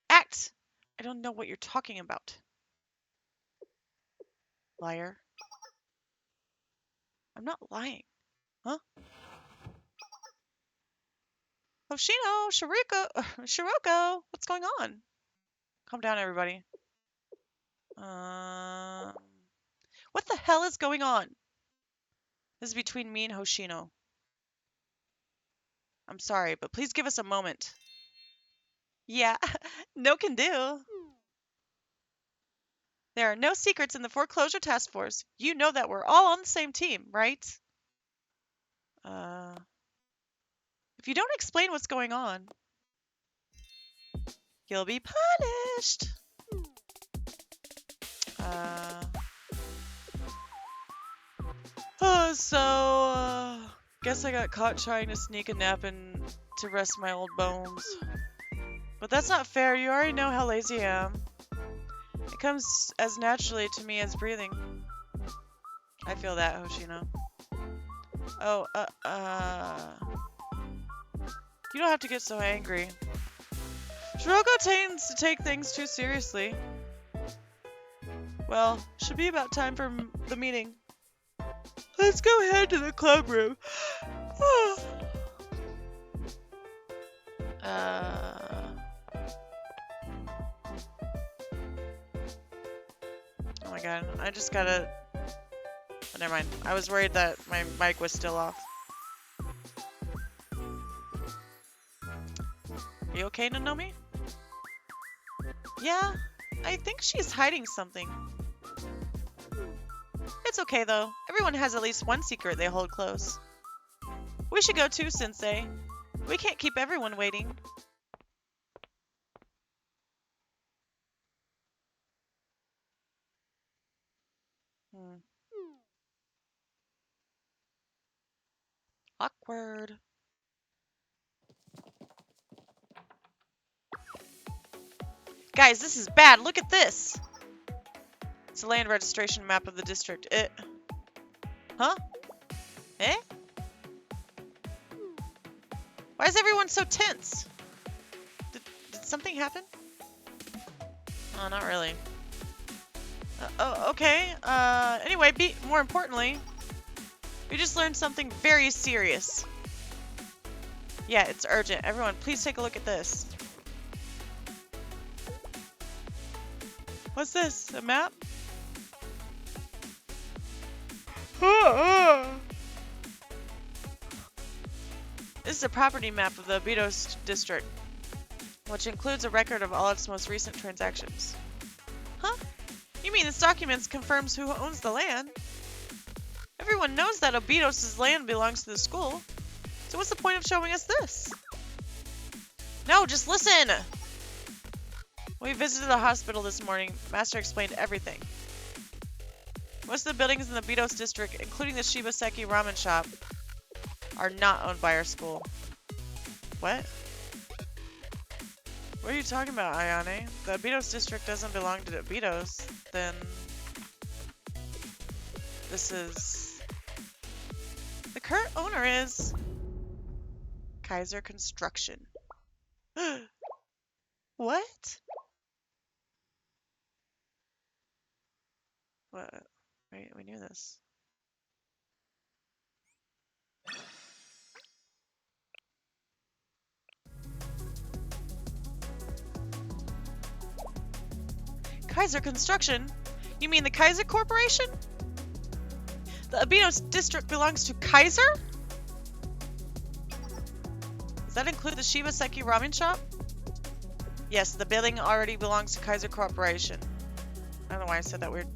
Act! I don't know what you're talking about. Liar. I'm not lying. Huh? Hoshino, Shiroko, what's going on? Calm down, everybody. What the hell is going on? This is between me and Hoshino. I'm sorry, but please give us a moment. Yeah, no can do. There are no secrets in the Forclosure Task Force. You know that we're all on the same team, right? If you don't explain what's going on, you'll be punished. Guess I got caught trying to sneak a nap and to rest my old bones. But that's not fair. You already know how lazy I am. It comes as naturally to me as breathing. I feel that, Hoshino. Oh, you don't have to get so angry. Shiroko tends to take things too seriously. Well, should be about time for the meeting. Let's go head to the club room. Oh my god, I just gotta... Oh, never mind. I was worried that my mic was still off. Are you okay, Nanomi? Yeah, I think she's hiding something. It's okay, though. Everyone has at least one secret they hold close. We should go too, Sensei. We can't keep everyone waiting. Awkward. Guys, this is bad. Look at this. It's a land registration map of the district. Huh? Eh? Why is everyone so tense? Did something happen? Oh, not really. Oh, okay. Anyway, more importantly, we just learned something very serious. Yeah, it's urgent. Everyone, please take a look at this. What's this? A map? This is a property map of the Abitos district, which includes a record of all its most recent transactions. Huh? You mean this document confirms who owns the land? Everyone knows that Abitos' land belongs to the school, so what's the point of showing us this? No, just listen! When we visited the hospital this morning, Master explained everything. Most of the buildings in the Abitos district, including the Shibaseki ramen shop, are not owned by our school. What? What are you talking about, Ayane? The Abitos district doesn't belong to the Abitos, then... This is... The current owner is... Kaiser Construction. What? What? Right, we knew this. Kaiser Construction? You mean the Kaiser Corporation? The Abitos district belongs to Kaiser? Does that include the Shibaseki ramen shop? Yes, the building already belongs to Kaiser Corporation. I don't know why I said that weird.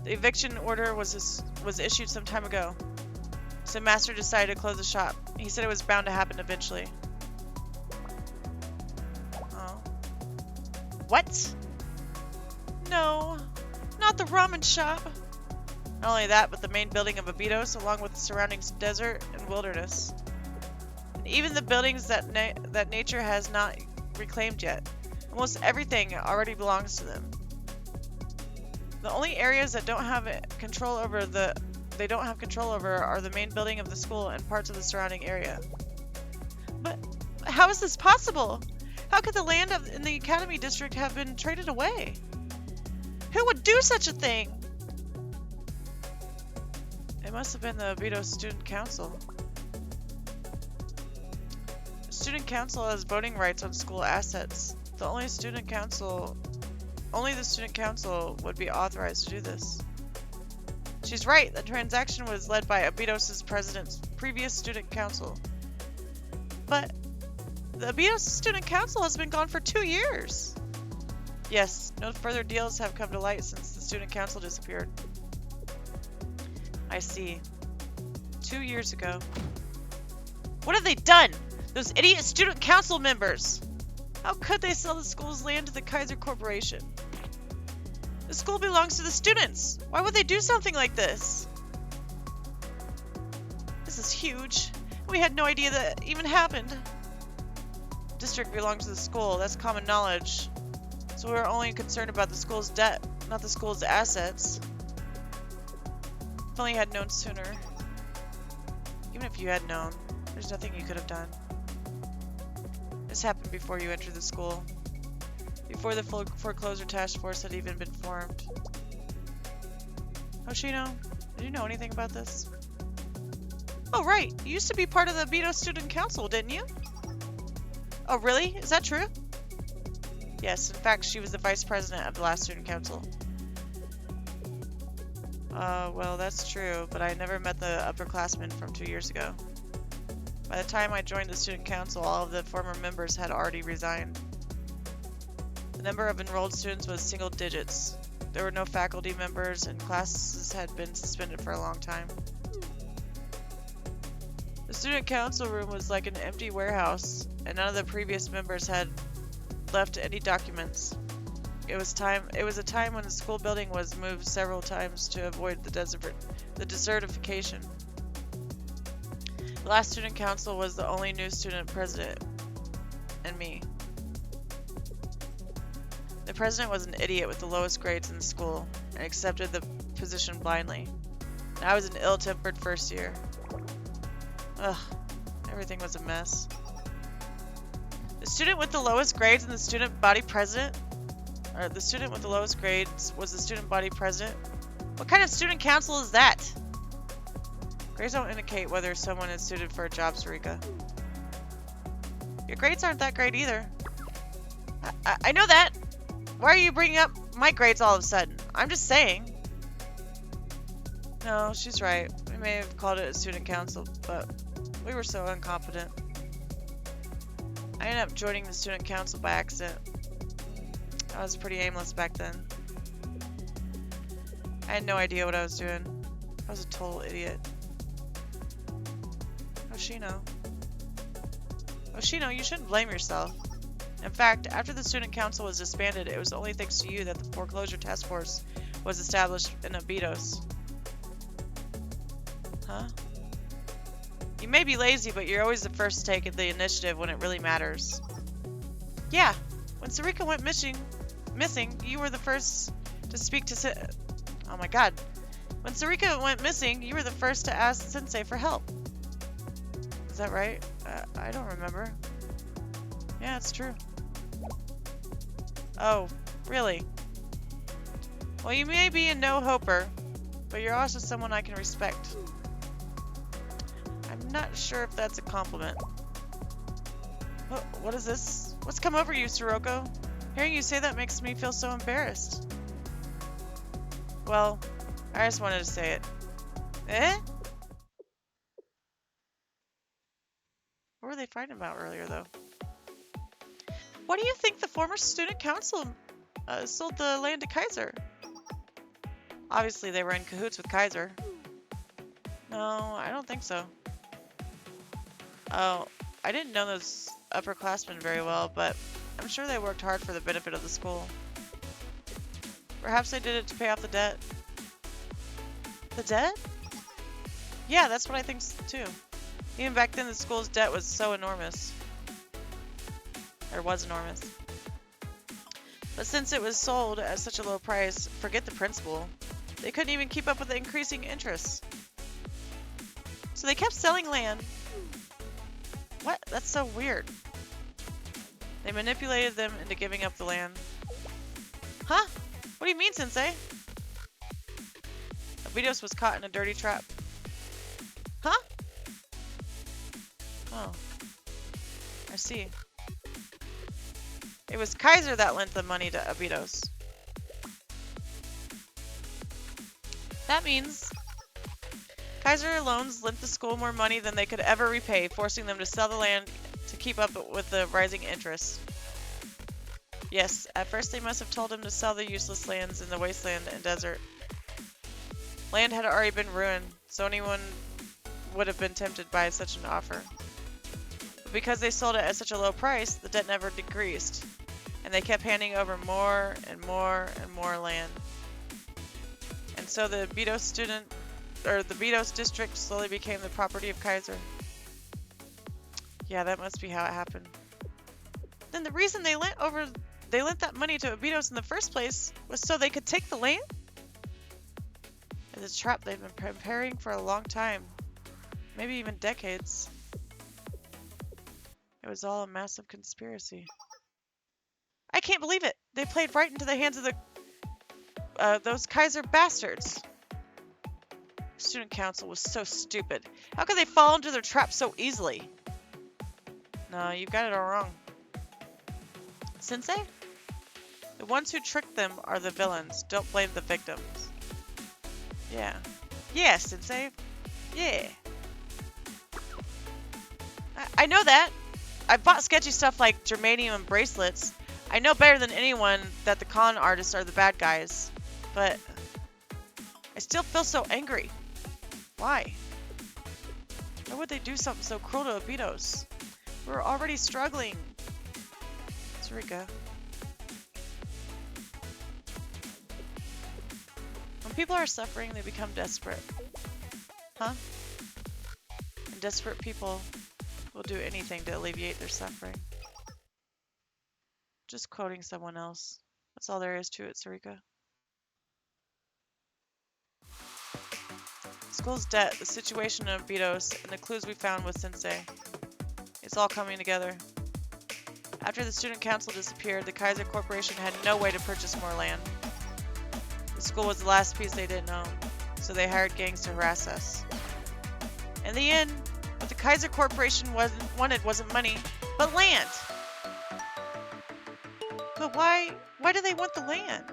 The eviction order was issued some time ago. So Master decided to close the shop. He said it was bound to happen eventually. Oh. What? No, not the ramen shop. Not only that, but the main building of Abitos, along with the surrounding desert and wilderness. And even the buildings that nature has not reclaimed yet. Almost everything already belongs to them. The only areas that don't have control over are the main building of the school and parts of the surrounding area. But how is this possible? How could the land in the Academy District have been traded away? Who would do such a thing? It must have been the Obito Student Council. The Student Council has voting rights on school assets. Only the Student Council would be authorized to do this. She's right. The transaction was led by Obito's president's previous Student Council. But the Obito Student Council has been gone for 2 years. Yes, no further deals have come to light since the Student Council disappeared. I see. 2 years ago. What have they done? Those idiot Student Council members! How could they sell the school's land to the Kaiser Corporation? The school belongs to the students! Why would they do something like this? This is huge. We had no idea that even happened. The district belongs to the school, that's common knowledge. So we were only concerned about the school's debt, not the school's assets. If only I had known sooner. Even if you had known, there's nothing you could have done. This happened before you entered the school. Before the Forclosure Task Force had even been formed. Hoshino, did you know anything about this? Oh right, you used to be part of the Obito Student Council, didn't you? Oh really? Is that true? Yes, in fact, she was the vice president of the last Student Council. Well, that's true, but I never met the upperclassmen from 2 years ago. By the time I joined the Student Council, all of the former members had already resigned. The number of enrolled students was single digits. There were no faculty members, and classes had been suspended for a long time. The Student Council room was like an empty warehouse, and none of the previous members had left any documents. It was a time when the school building was moved several times to avoid the desertification. The last Student Council was the only new student president, and me. The president was an idiot with the lowest grades in the school, and accepted the position blindly. And I was an ill-tempered first year. Ugh, everything was a mess. The student with the lowest grades and the student body president? Or the student with the lowest grades was the student body president? What kind of student council is that? Grades don't indicate whether someone is suited for a job, Sarika. Your grades aren't that great either. I know that! Why are you bringing up my grades all of a sudden? I'm just saying. No, she's right. We may have called it a student council, but we were so incompetent. I ended up joining the student council by accident. I was pretty aimless back then. I had no idea what I was doing. I was a total idiot. Hoshino. Hoshino, you shouldn't blame yourself. In fact, after the student council was disbanded, it was only thanks to you that the Forclosure Task Force was established in Obitos. Huh? You may be lazy, but you're always the first to take the initiative when it really matters. Yeah, when Sarika went missing, you were the first to speak to oh my god. When Sarika went missing, you were the first to ask Sensei for help. Is that right? I don't remember. Yeah, it's true. Oh, really? Well, you may be a no-hoper, but you're also someone I can respect. I'm not sure if that's a compliment. What is this? What's come over you, Sirocco? Hearing you say that makes me feel so embarrassed. Well, I just wanted to say it. Eh? What were they fighting about earlier, though? Why do you think the former student council sold the land to Kaiser? Obviously, they were in cahoots with Kaiser. No, I don't think so. Oh, I didn't know those upperclassmen very well, but I'm sure they worked hard for the benefit of the school. Perhaps they did it to pay off the debt. The debt? Yeah, that's what I think too. Even back then, the school's debt was so enormous. Or was enormous. But since it was sold at such a low price, forget the principal. They couldn't even keep up with the increasing interest. So they kept selling land. What? That's so weird. They manipulated them into giving up the land. Huh? What do you mean, Sensei? Abitos was caught in a dirty trap. Huh? Oh. I see. It was Kaiser that lent the money to Abitos. That means Kaiser loans lent the school more money than they could ever repay, forcing them to sell the land to keep up with the rising interest. Yes, at first they must have told him to sell the useless lands in the wasteland and desert. Land had already been ruined, so anyone would have been tempted by such an offer. But because they sold it at such a low price, the debt never decreased, and they kept handing over more and more and more land. And so the Betos district slowly became the property of Kaiser. Yeah, that must be how it happened. Then the reason they lent that money to Abitos in the first place was so they could take the land? It's a trap they've been preparing for a long time. Maybe even decades. It was all a massive conspiracy. I can't believe it! They played right into the hands of those Kaiser bastards. Student council was so stupid. How could they fall into their trap so easily? No, you got it all wrong. Sensei? The ones who tricked them are the villains. Don't blame the victims. Yeah. Yeah, Sensei. Yeah. I know that. I've bought sketchy stuff like germanium bracelets. I know better than anyone that the con artists are the bad guys. But I still feel so angry. Why? Why would they do something so cruel to Abitos? We're already struggling. Sarika. When people are suffering, they become desperate. Huh? And desperate people will do anything to alleviate their suffering. Just quoting someone else. That's all there is to it, Sarika. School's debt, the situation of Abitos, and the clues we found with Sensei. It's all coming together. After the student council disappeared, the Kaiser Corporation had no way to purchase more land. The school was the last piece they didn't own, so they hired gangs to harass us. In the end, what the Kaiser Corporation wanted wasn't money, but land! But why do they want the land?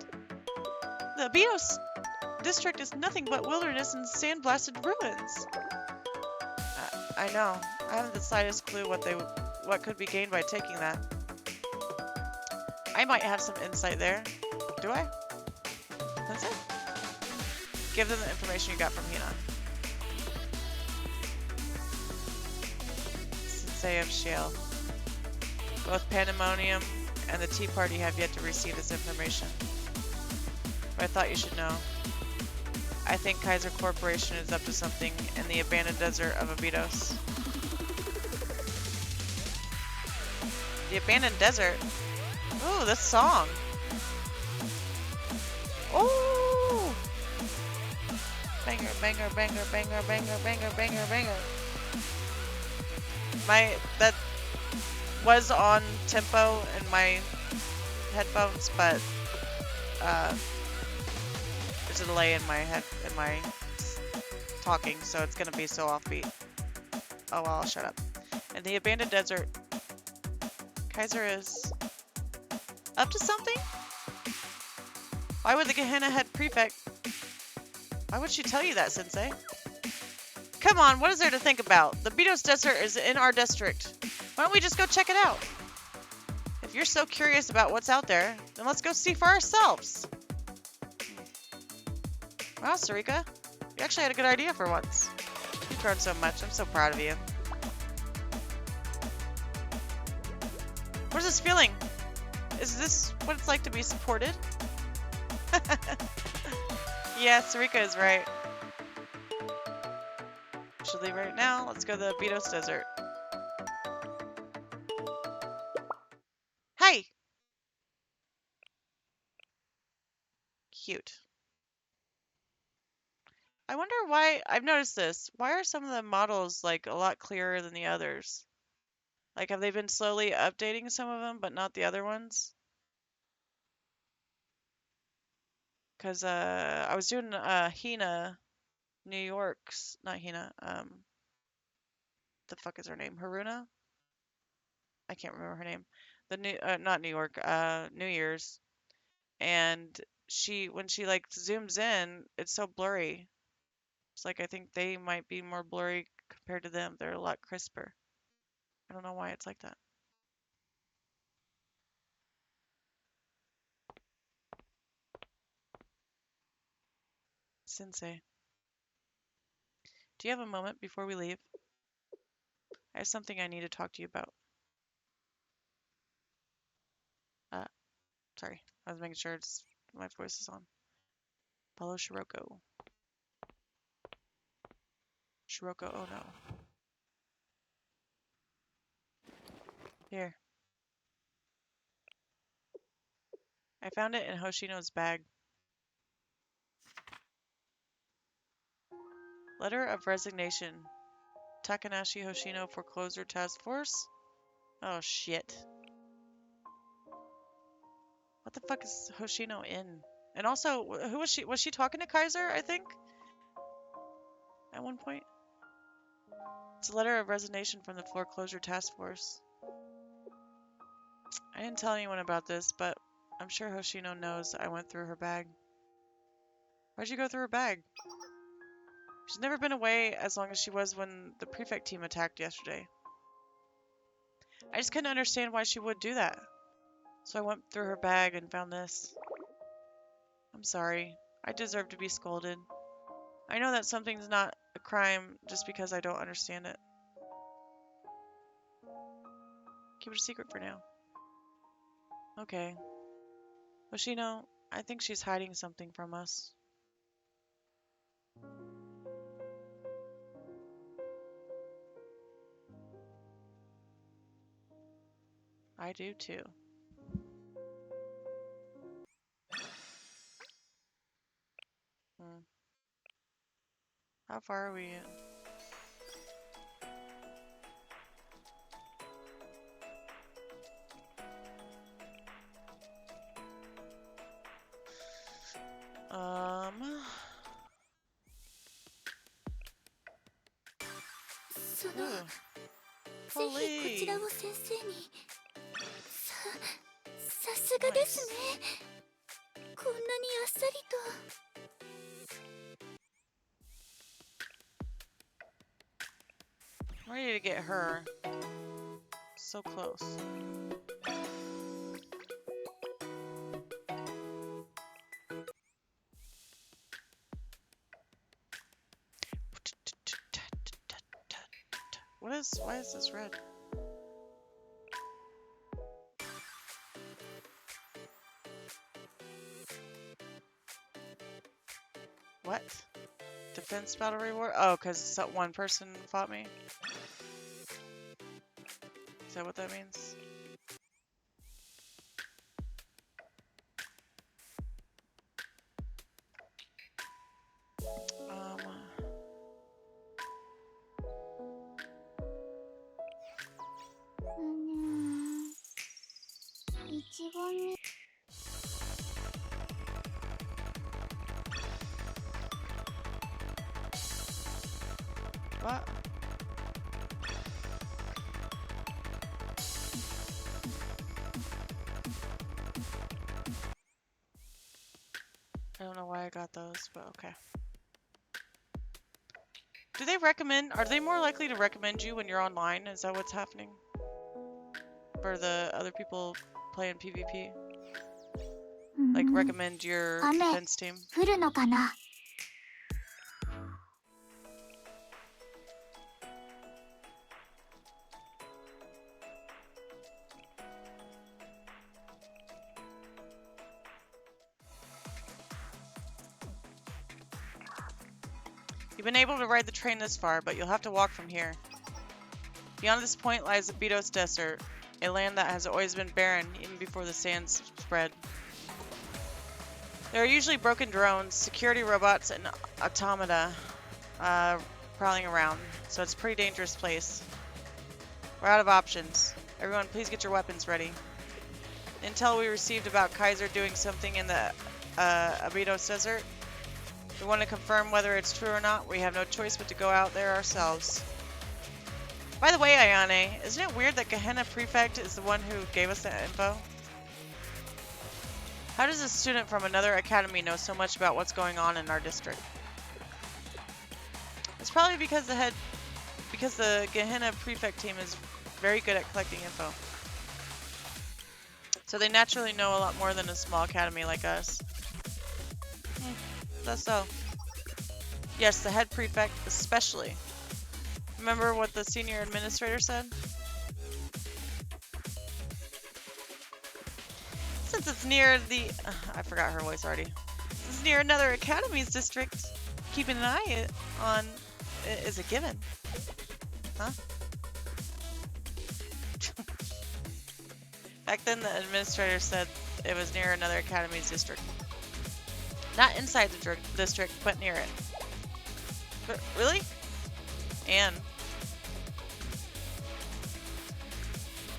The Abitos district is nothing but wilderness and sand-blasted ruins. I know. I haven't the slightest clue what could be gained by taking that. I might have some insight there. Do I? That's it. Give them the information you got from Hina. Sensei of Shale. Both Pandemonium and the Tea Party have yet to receive this information. But I thought you should know. I think Kaiser Corporation is up to something in the abandoned desert of Abitos. The abandoned desert? Ooh, this song. Ooh! Banger, banger, banger, banger, banger, banger, banger, banger. That was on tempo in my headphones, but there's a delay in my talking, so it's gonna be so offbeat. Oh well, I'll shut up. In the abandoned desert, Kaiser is up to something? Why would the Gehenna head prefect? Why would she tell you that, Sensei? Come on, what is there to think about? The Abitos Desert is in our district. Why don't we just go check it out? If you're so curious about what's out there, then let's go see for ourselves. Wow, Sarika, you actually had a good idea for once. You've grown so much. I'm so proud of you. What is this feeling? Is this what it's like to be supported? Yeah, Sarika is right. Should leave right now. Let's go to the Abitos Desert. Hey! Cute. I wonder why, I've noticed this. Why are some of the models like a lot clearer than the others? Like, have they been slowly updating some of them, but not the other ones? Because I was doing Hina, New York's, not Hina, the fuck is her name? Haruna? I can't remember her name. The new, not New York, New Year's. And when she like zooms in, it's so blurry. It's like I think they might be more blurry compared to them. They're a lot crisper. I don't know why it's like that. Sensei. Do you have a moment before we leave? I have something I need to talk to you about. Uh, sorry. I was making sure my voice is on. Follow Shiroko. Shiroko, oh no. Here. I found it in Hoshino's bag. Letter of resignation. Takanashi Hoshino Forclosure Task Force? Oh shit. What the fuck is Hoshino in? And also, who was she? Was she talking to Kaiser, I think? At one point? It's a letter of resignation from the Forclosure Task Force. I didn't tell anyone about this, but I'm sure Hoshino knows I went through her bag. Why'd you go through her bag? She's never been away as long as she was when the prefect team attacked yesterday. I just couldn't understand why she would do that. So I went through her bag and found this. I'm sorry. I deserve to be scolded. I know that something's not a crime just because I don't understand it. Keep it a secret for now. Okay. Hoshino, I think she's hiding something from us. I do too. How far are we in? Ooh. Holy. さすがですね。こんなにあっさりと。I'm ready to get her. So close. Why is this red? What? Defense battle reward? Oh, because one person fought me? Is that what that means? What? I don't know why I got those, but okay. Do they recommend, are they more likely to recommend you when you're online? Is that what's happening? For the other people playing PvP? Like recommend your defense team? You've been able to ride the train this far, but you'll have to walk from here. Beyond this point lies the Bedos Desert, a land that has always been barren even before the sands spread. There are usually broken drones, security robots, and automata prowling around, so it's a pretty dangerous place. We're out of options. Everyone, please get your weapons ready. Intel we received about Kaiser doing something in the Abydos Desert. We want to confirm whether it's true or not. We have no choice but to go out there ourselves. By the way, Ayane, isn't it weird that Gehenna Prefect is the one who gave us that info? How does a student from another academy know so much about what's going on in our district? It's probably because the Gehenna Prefect team is very good at collecting info. So they naturally know a lot more than a small academy like us. That's so. Yes, the head prefect especially. Remember what the senior administrator said? Since it's near the... I forgot her voice already. Since it's near another academy's district, keeping an eye on is a given. Huh? Back then, the administrator said it was near another academy's district. Not inside the district, but near it. But really? And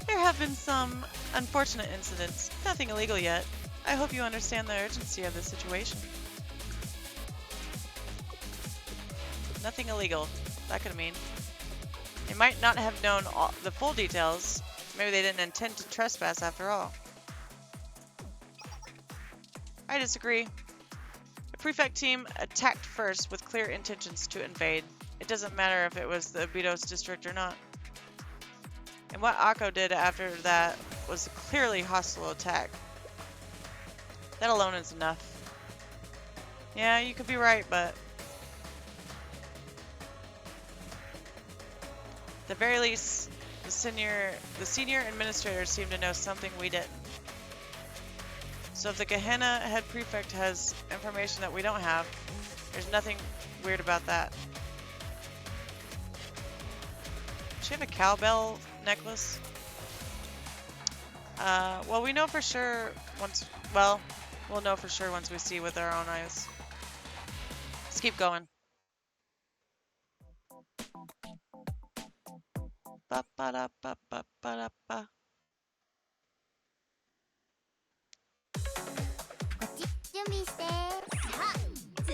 there have been some unfortunate incidents. Nothing illegal yet. I hope you understand the urgency of the situation. Nothing illegal. That could mean. They might not have known the full details. Maybe they didn't intend to trespass after all. I disagree. The prefect team attacked first with clear intentions to invade. It doesn't matter if it was the Abydos district or not. And what Akko did after that was a clearly hostile attack. That alone is enough. Yeah, you could be right, but... at the very least, the senior administrators seem to know something we didn't. So if the Gehenna head prefect has information that we don't have, there's nothing weird about that. Does she have a cowbell necklace? Well, we know for sure once... well, we'll know for sure once we see with our own eyes. Let's keep going. Ba-ba-da-ba-ba-ba-da-ba. こっち準備して。さあ次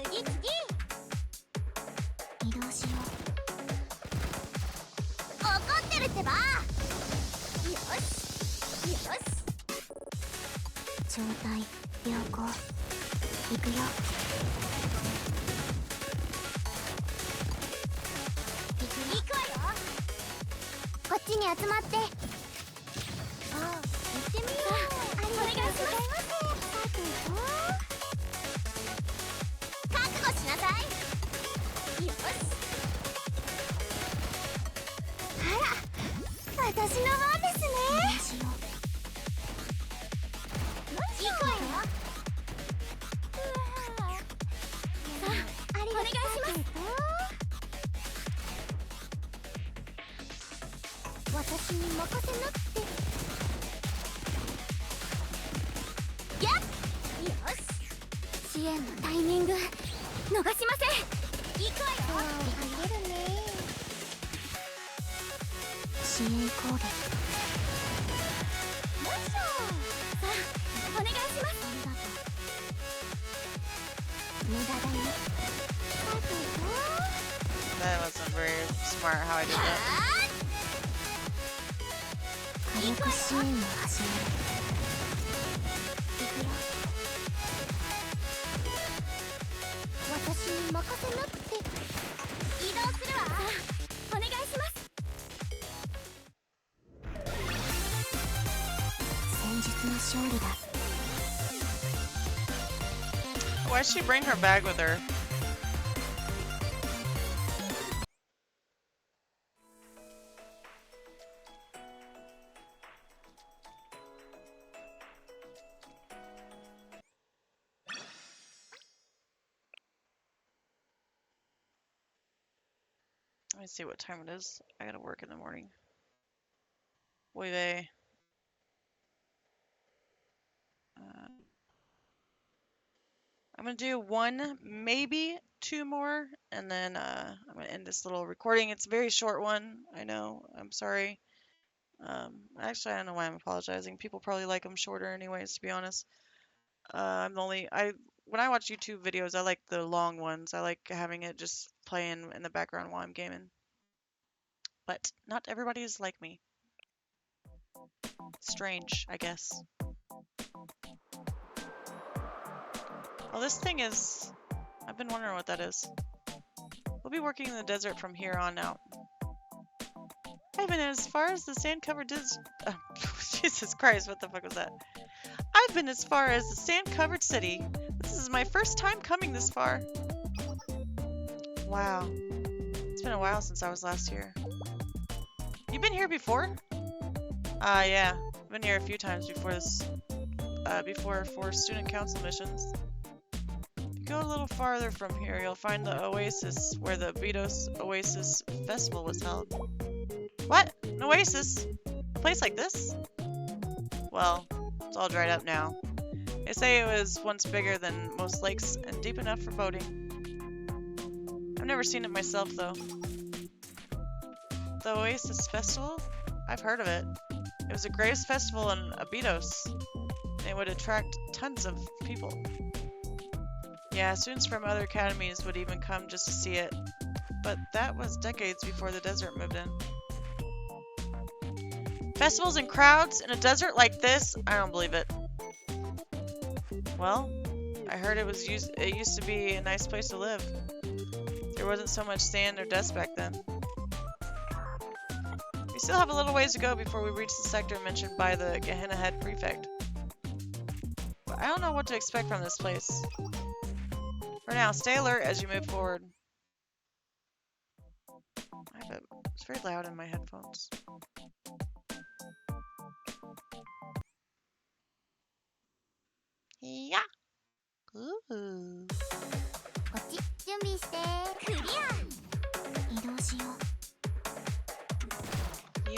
移動しよう。怒ってるってば。よしよし。状態良好。行くよ。行くわよ。こっちに集まって。ああ、行ってみよう。お願いします。覚悟しなさい。よし。あら、私の番ですね。行くわよ。さあ、お願いします。私に任せなって。やっ、よし。支援のタイミング逃しません。行くわよ。あげるね。支援攻撃。よいしょ。さあ、お願いします。ありがとう。無駄だね。さてと。That wasn't very smart how I did that. 火力支援を始める。行くよ。私に任せなって。移動するわ。お願いします。戦術の勝利だ。Why'd she bring her bag with her? Let me see what time it is. I gotta work in the morning. Boy, they. I'm gonna do one, maybe two more, and then I'm gonna end this little recording. It's a very short one. I know. I'm sorry. Actually, I don't know why I'm apologizing. People probably like them shorter, anyways. To be honest, I'm the only. When I watch YouTube videos, I like the long ones. I like having it just playing in the background while I'm gaming. But not everybody is like me. Strange, I guess. Oh, this thing is... I've been wondering what that is. We'll be working in the desert from here on out. I've been as far as the sand-covered desert... Jesus Christ, what the fuck was that? I've been as far as the sand-covered city. This is my first time coming this far. Wow. It's been a while since I was last here. You been here before? Yeah. I've been here a few times before this... before for student council missions. If you go a little farther from here, you'll find the oasis where the Betos Oasis Festival was held. What? An oasis? A place like this? Well, it's all dried up now. They say it was once bigger than most lakes and deep enough for boating. I've never seen it myself, though. The Oasis Festival? I've heard of it. It was the greatest festival in Abydos. It would attract tons of people. Yeah, students from other academies would even come just to see it. But that was decades before the desert moved in. Festivals and crowds in a desert like this? I don't believe it. Well, I heard it used to be a nice place to live. There wasn't so much sand or dust back then. We still have a little ways to go before we reach the sector mentioned by the Gehenna head prefect. But I don't know what to expect from this place. For now, stay alert as you move forward. It's very loud in my headphones. Yeah. Ooh. こっち準備してクリア移動しよう Yo.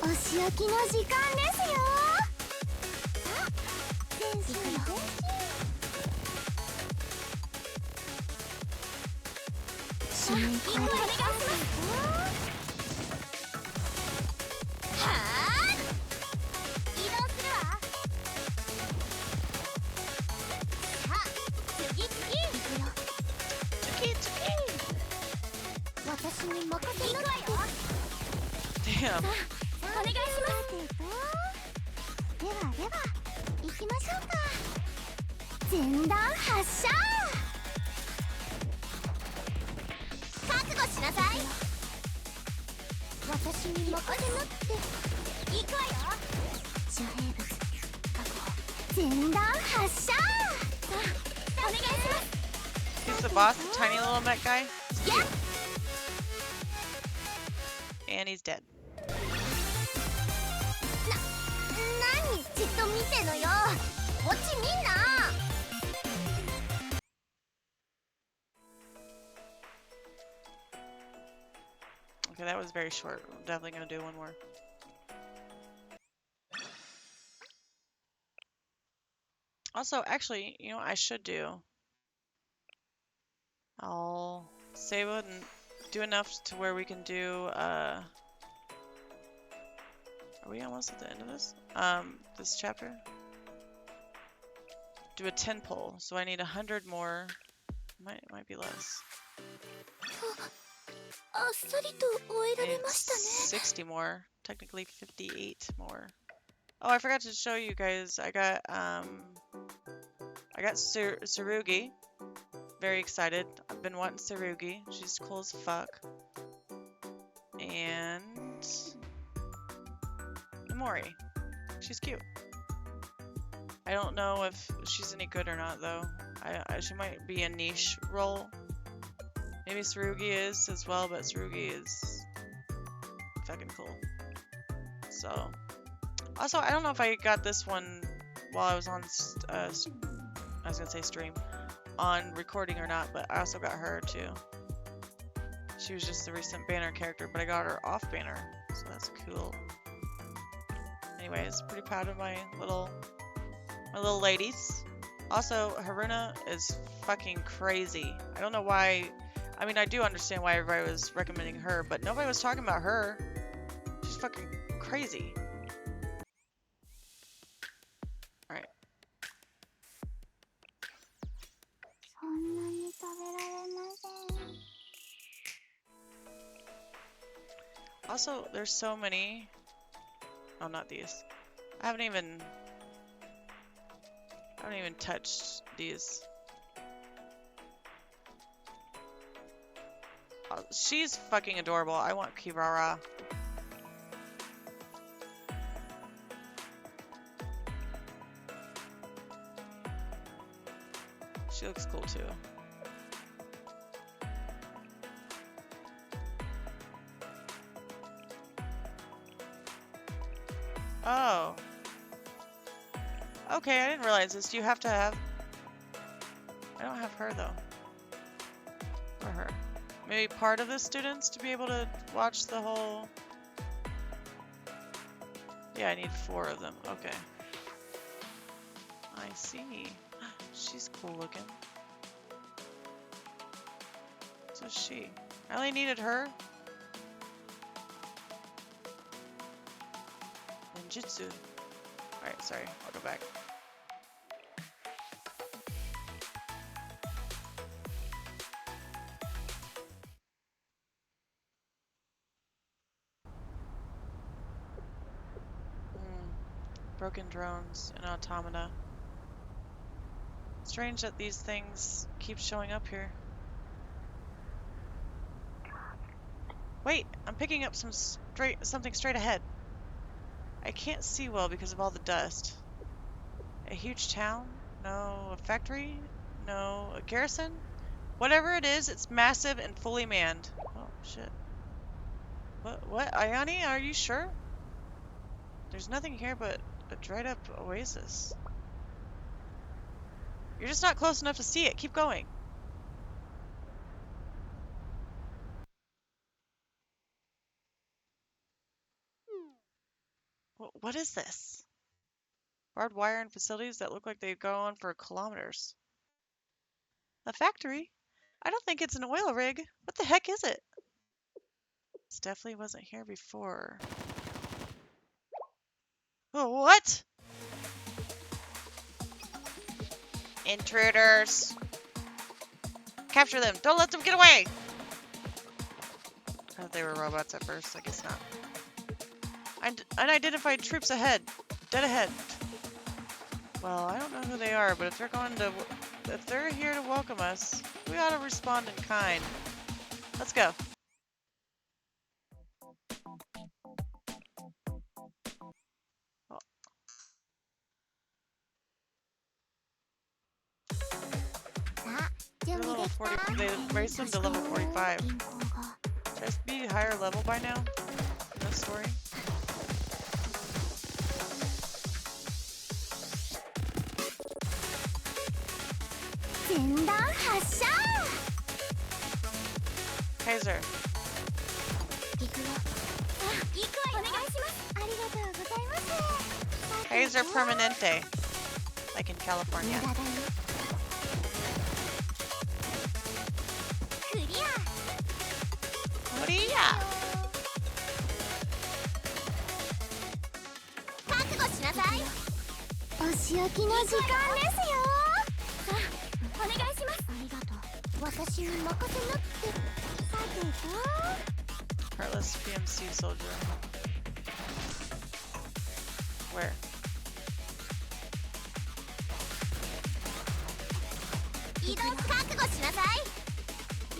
お仕置きの時間ですよさあ全身全身指名お願いします私に任せなさいよ Damn. お願いしますではでは行きましょうか前段発射覚悟しなさい私に任せなって行くわよ遮蔽物確保前段発射さあお願いします He's the boss, the tiny little mech guy. Yeah. And he's dead. 何じっと見てのよこっちみんな Okay, that was very short. I'm definitely gonna do one more. Also, actually, you know what I should do? I'll save it and do enough to where we can do, are we almost at the end of this? This chapter? Do a 10 pull, so I need 100 more. Might be less. あっさりと終えられましたね 60 more. Technically 58 more. Oh, I forgot to show you guys. I got Tsurugi. Very excited. I've been wanting Tsurugi. She's cool as fuck. And Nomori. She's cute. I don't know if she's any good or not though. She might be a niche role. Maybe Tsurugi is as well, but Tsurugi is fucking cool. So, also I don't know if I got this one while I was on, I was gonna say stream, on recording or not, but I also got her too. She was just the recent banner character, but I got her off banner, so that's cool. Anyways, pretty proud of my little ladies. Also, Haruna is fucking crazy. I don't know why. I mean, I do understand why everybody was recommending her, but nobody was talking about her. She's fucking crazy. Alright. そんなに食べられません。 Also, there's so many. Oh, not these. I haven't even touched these. Oh, she's fucking adorable. I want Kirara. She looks cool too. Oh. Okay, I didn't realize this. Do you have to have... I don't have her though. Or her. Maybe part of the students to be able to watch the whole... Yeah, I need 4 of them. Okay. I see. She's cool looking. So is she. I only needed her. Ninjutsu. Alright, sorry. I'll go back. Broken drones and automata. Strange that these things keep showing up here. Wait, I'm picking up something straight ahead. I can't see well because of all the dust. A huge town? No. A factory? No. A garrison? Whatever it is, it's massive and fully manned. Oh, shit. What? Ayani, are you sure? There's nothing here but a dried up oasis. You're just not close enough to see it. Keep going. What is this? Barbed wire and facilities that look like they go on for kilometers. A factory? I don't think it's an oil rig. What the heck is it? This definitely wasn't here before. Oh, what? Intruders. Capture them. Don't let them get away. I thought they were robots at first. I guess not. Unidentified troops ahead. Dead ahead. Well, I don't know who they are, but if they're here to welcome us, we ought to respond in kind. Let's go. Oh. They're level 40. They raised them to level 45. Should I be higher level by now in this story? Kaiser. Kaiser Permanente. Like in California. Korea. 覚悟しなさい。お仕置きの時間ですよ。さあ、お願いします。ありがとう。私に任せなくて。さてと。 Heartless PMC soldier. Where?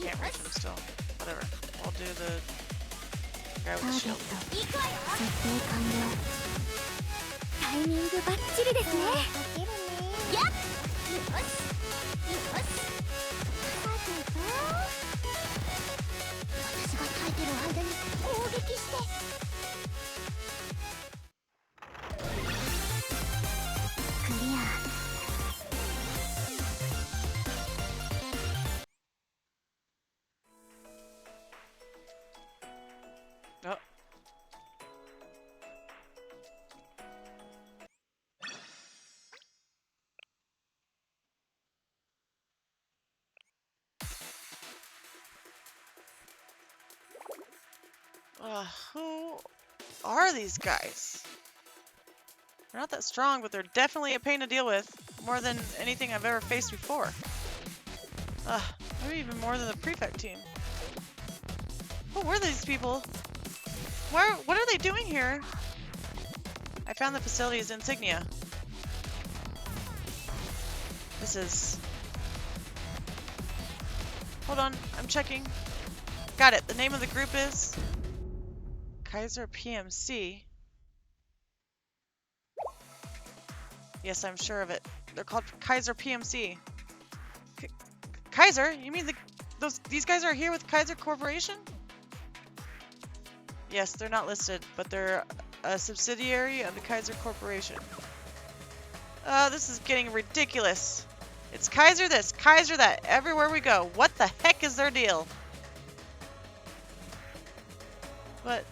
Can't reach him still. Whatever. We'll do the guy with the shield. 設定完了。タイミングバッチリですね。やっ。よし。よし。さてと。私が耐えてる間に攻撃して。クリア。 Oh. Who are these guys? They're not that strong, but they're definitely a pain to deal with. More than anything I've ever faced before. Maybe even more than the prefect team. Who were these people? What are they doing here? I found the facility's insignia. This is... Hold on, I'm checking. Got it. The name of the group is... Kaiser PMC. Yes, I'm sure of it. They're called Kaiser PMC. Kaiser? You mean these guys are here with Kaiser Corporation? Yes, they're not listed, but they're a subsidiary of the Kaiser Corporation. This is getting ridiculous. It's Kaiser this, Kaiser that, everywhere we go. What the heck is their deal? But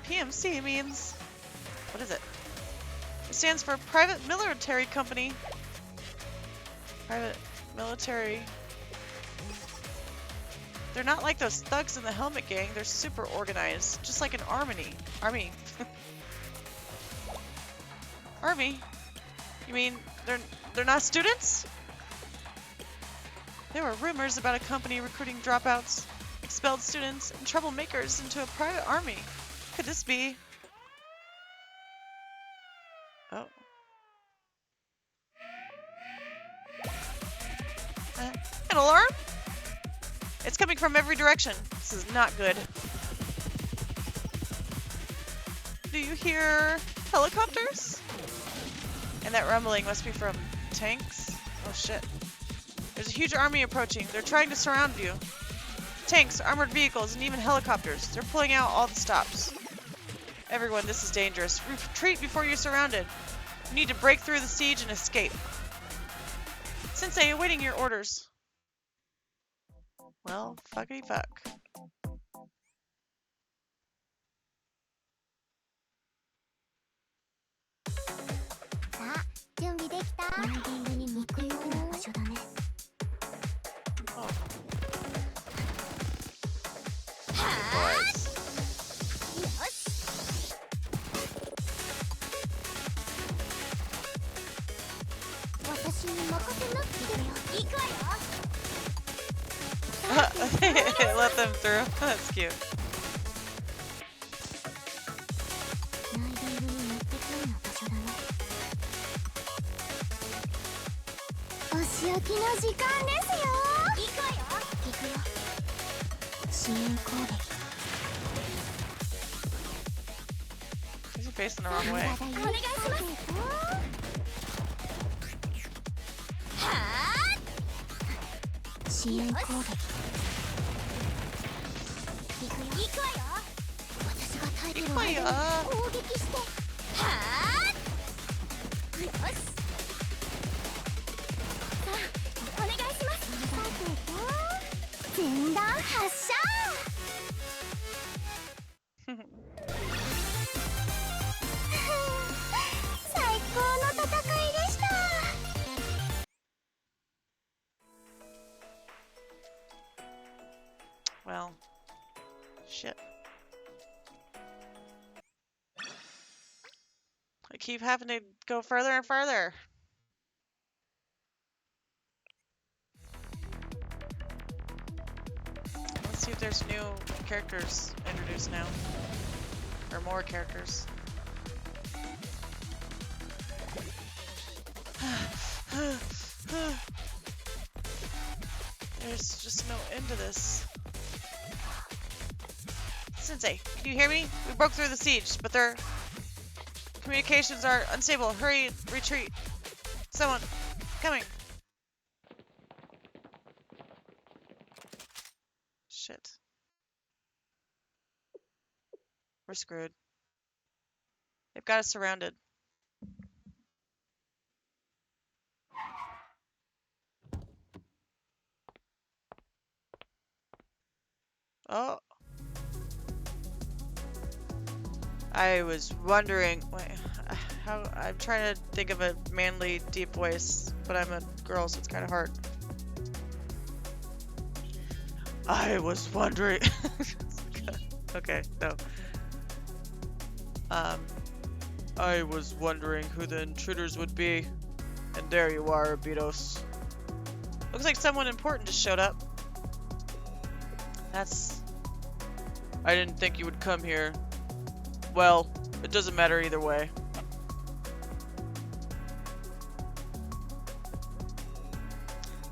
PMC means... What is it? It stands for Private Military Company. Private Military... They're not like those thugs in the Helmet Gang. They're super organized, just like an army. Army. Army? You mean they're not students? There were rumors about a company recruiting dropouts, expelled students, and troublemakers into a private army. Could this be? Oh. An alarm? It's coming from every direction. This is not good. Do you hear helicopters? And that rumbling must be from tanks? Oh shit. There's a huge army approaching. They're trying to surround you. Tanks, armored vehicles, and even helicopters. They're pulling out all the stops. Everyone, this is dangerous. Retreat before you're surrounded. You need to break through the siege and escape. Sensei, awaiting your orders. Well, fuckity fuck. さあ、準備できた？ライディングに向くような場所だね。Oh. はあ！ Boys. よし。私に任せなくてよ。行くわよ。 Let them through. That's cute. ライディングに乗ってくような場所だね。お仕置きの時間ですよ。行くわよ。行くよ。支援攻撃。 He's facing the wrong way. お願いします。はあ。支援攻撃。 行くわよ。私が耐えてる間に攻撃して。はあ。よし。さあ、お願いします。さてと、前段発射。最高の戦いでした。 Well, shit. I keep having to go further and further. Let's see if there's new characters introduced now. Or more characters. There's just no end to this. Sensei, can you hear me? We broke through the siege, but their communications are unstable. Hurry, retreat. Someone, coming. Shit. We're screwed. They've got us surrounded. Oh. I was wondering, wait, how, I'm trying to think of a manly, deep voice, but I'm a girl, so it's kind of hard. I was wondering. Okay, no. I was wondering who the intruders would be. And there you are, Abitos. Looks like someone important just showed up. I didn't think you would come here. Well, it doesn't matter either way.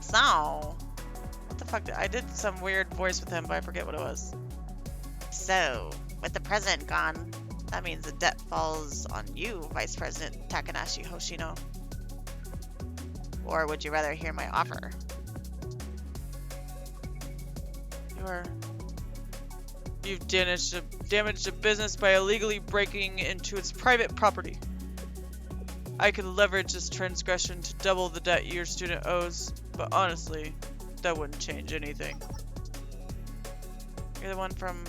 So, what the fuck? I did some weird voice with him, but I forget what it was. So, with the president gone, that means the debt falls on you, Vice President Takanashi Hoshino. Or would you rather hear my offer? You've damaged a business by illegally breaking into its private property. I could leverage this transgression to double the debt your student owes, but honestly, that wouldn't change anything. You're the one from...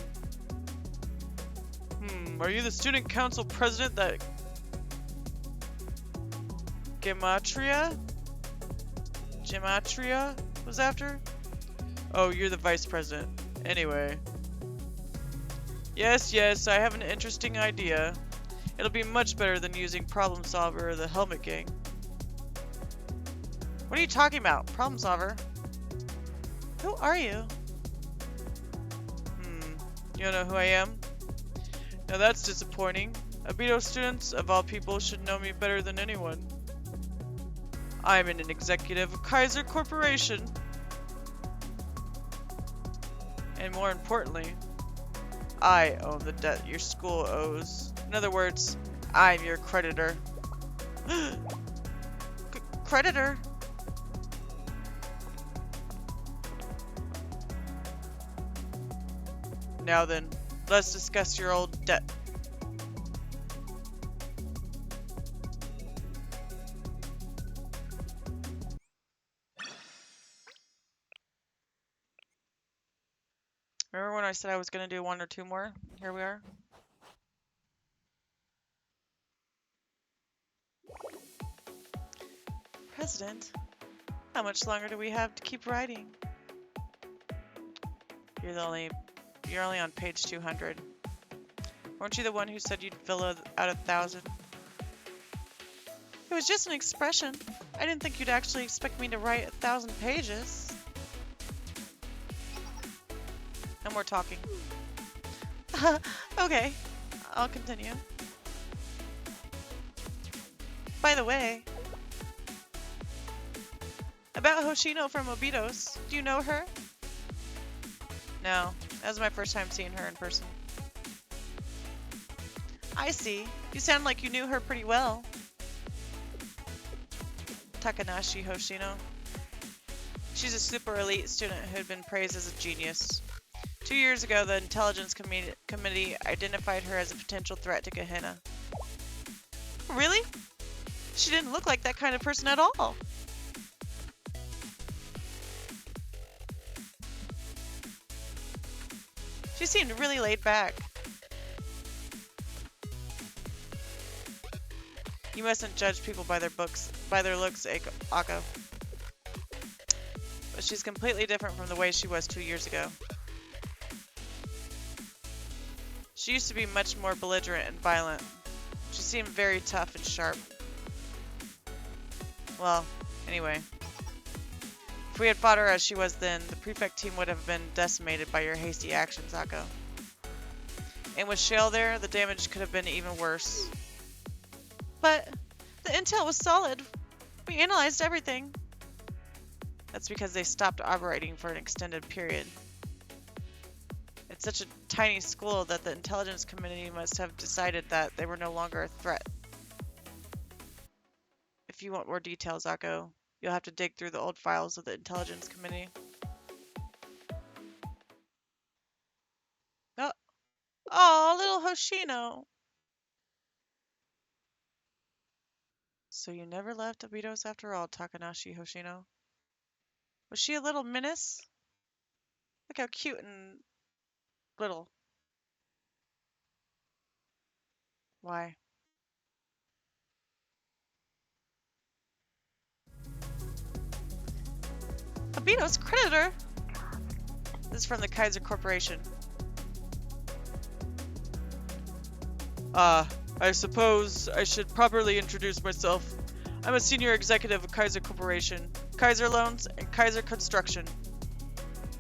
Are you the student council president that Gematria was after? Oh, you're the vice president. Anyway. Yes, I have an interesting idea. It'll be much better than using Problem Solver or the Helmet Gang. What are you talking about? Problem solver? Who are you? You don't know who I am? Now that's disappointing. Abito students, of all people, should know me better than anyone. I'm an executive of Kaiser Corporation. And more importantly, I own the debt your school owes. In other words, I'm your creditor. Creditor? Now then, let's discuss your old debt. Remember when I said I was going to do one or two more? Here we are. President, how much longer do we have to keep writing? You're only on page 200. Weren't you the one who said you'd fill out 1,000? It was just an expression. I didn't think you'd actually expect me to write 1,000 pages. And we're talking. Okay, I'll continue. By the way, about Hoshino from Obitos, do you know her? No, that was my first time seeing her in person. I see. You sound like you knew her pretty well. Takanashi Hoshino. She's a super elite student who had been praised as a genius. 2 years ago, the Intelligence Committee identified her as a potential threat to Gehenna. Really? She didn't look like that kind of person at all. She seemed really laid back. You mustn't judge people by their looks, Akko. But she's completely different from the way she was 2 years ago. She used to be much more belligerent and violent. She seemed very tough and sharp. Well, anyway. If we had fought her as she was then, the prefect team would have been decimated by your hasty actions, Akko. And with Shale there, the damage could have been even worse. But the intel was solid. We analyzed everything. That's because they stopped operating for an extended period. It's such a tiny school that the Intelligence Committee must have decided that they were no longer a threat. If you want more details, Akko, you'll have to dig through the old files of the Intelligence Committee. Oh, little Hoshino! So you never left Obitos after all, Takanashi Hoshino. Was she a little menace? Look how cute and little. Why? Obitos creditor? This is from the Kaiser Corporation. I suppose I should properly introduce myself. I'm a senior executive of Kaiser Corporation, Kaiser Loans, and Kaiser Construction.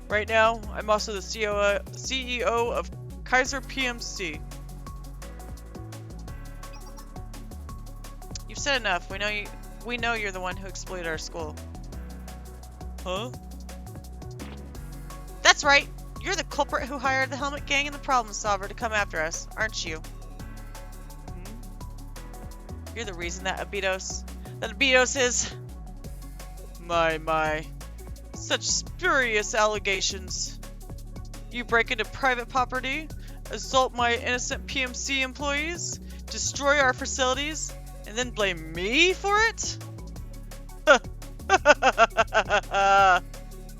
Right now, I'm also the CEO of Kaiser PMC. You've said enough. We know you're the one who exploited our school. Huh? That's right. You're the culprit who hired the Helmet Gang and the Problem Solver to come after us, aren't you? You're the reason that Abidos is... My. Such spurious allegations. You break into private property, assault my innocent PMC employees, destroy our facilities, and then blame me for it?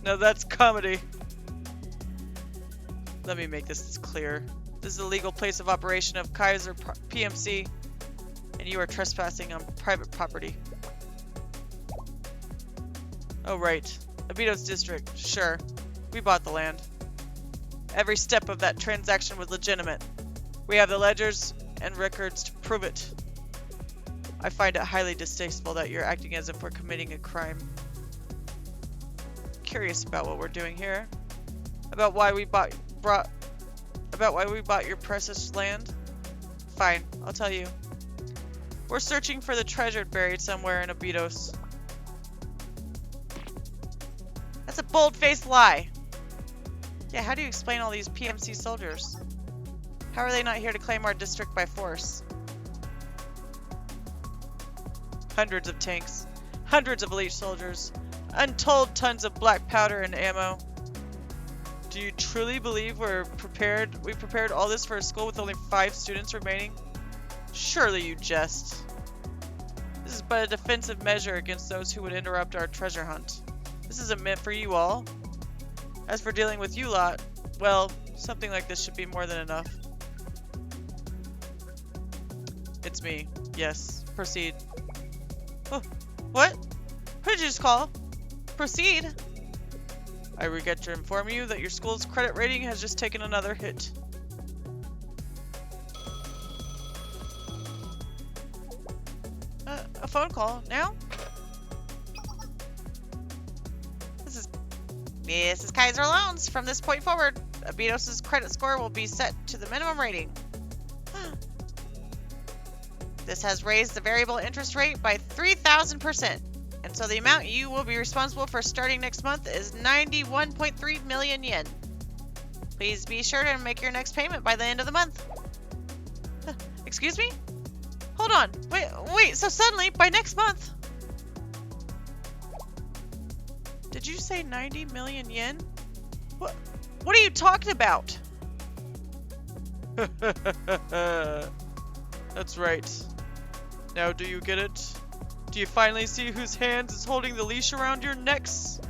Now that's comedy. Let me make this clear. This is the legal place of operation of Kaiser PMC, and you are trespassing on private property. Oh right, Abidos District, sure. We bought the land. Every step of that transaction was legitimate. We have the ledgers and records to prove it. I find it highly distasteful that you're acting as if we're committing a crime. Curious about what we're doing here. About why we bought your precious land? Fine, I'll tell you. We're searching for the treasure buried somewhere in Abidos. That's a bold-faced lie. Yeah, how do you explain all these PMC soldiers? How are they not here to claim our district by force? Hundreds of tanks, hundreds of elite soldiers, untold tons of black powder and ammo. Do you truly believe we prepared all this for a school with only 5 students remaining? Surely you jest. This is but a defensive measure against those who would interrupt our treasure hunt. This isn't meant for you all. As for dealing with you lot, well, something like this should be more than enough. It's me. Yes. Proceed. Oh, what? Who did you just call? Proceed. I regret to inform you that your school's credit rating has just taken another hit. A phone call now? This is Kaiser Loans. From this point forward, Abidos' credit score will be set to the minimum rating. This has raised the variable interest rate by 3,000%, and so the amount you will be responsible for starting next month is 91.3 million yen. Please be sure to make your next payment by the end of the month. Excuse me? Hold on. Wait, so suddenly, by next month... Did you say 90 million yen? What are you talking about? That's right. Now do you get it? Do you finally see whose hands is holding the leash around your necks?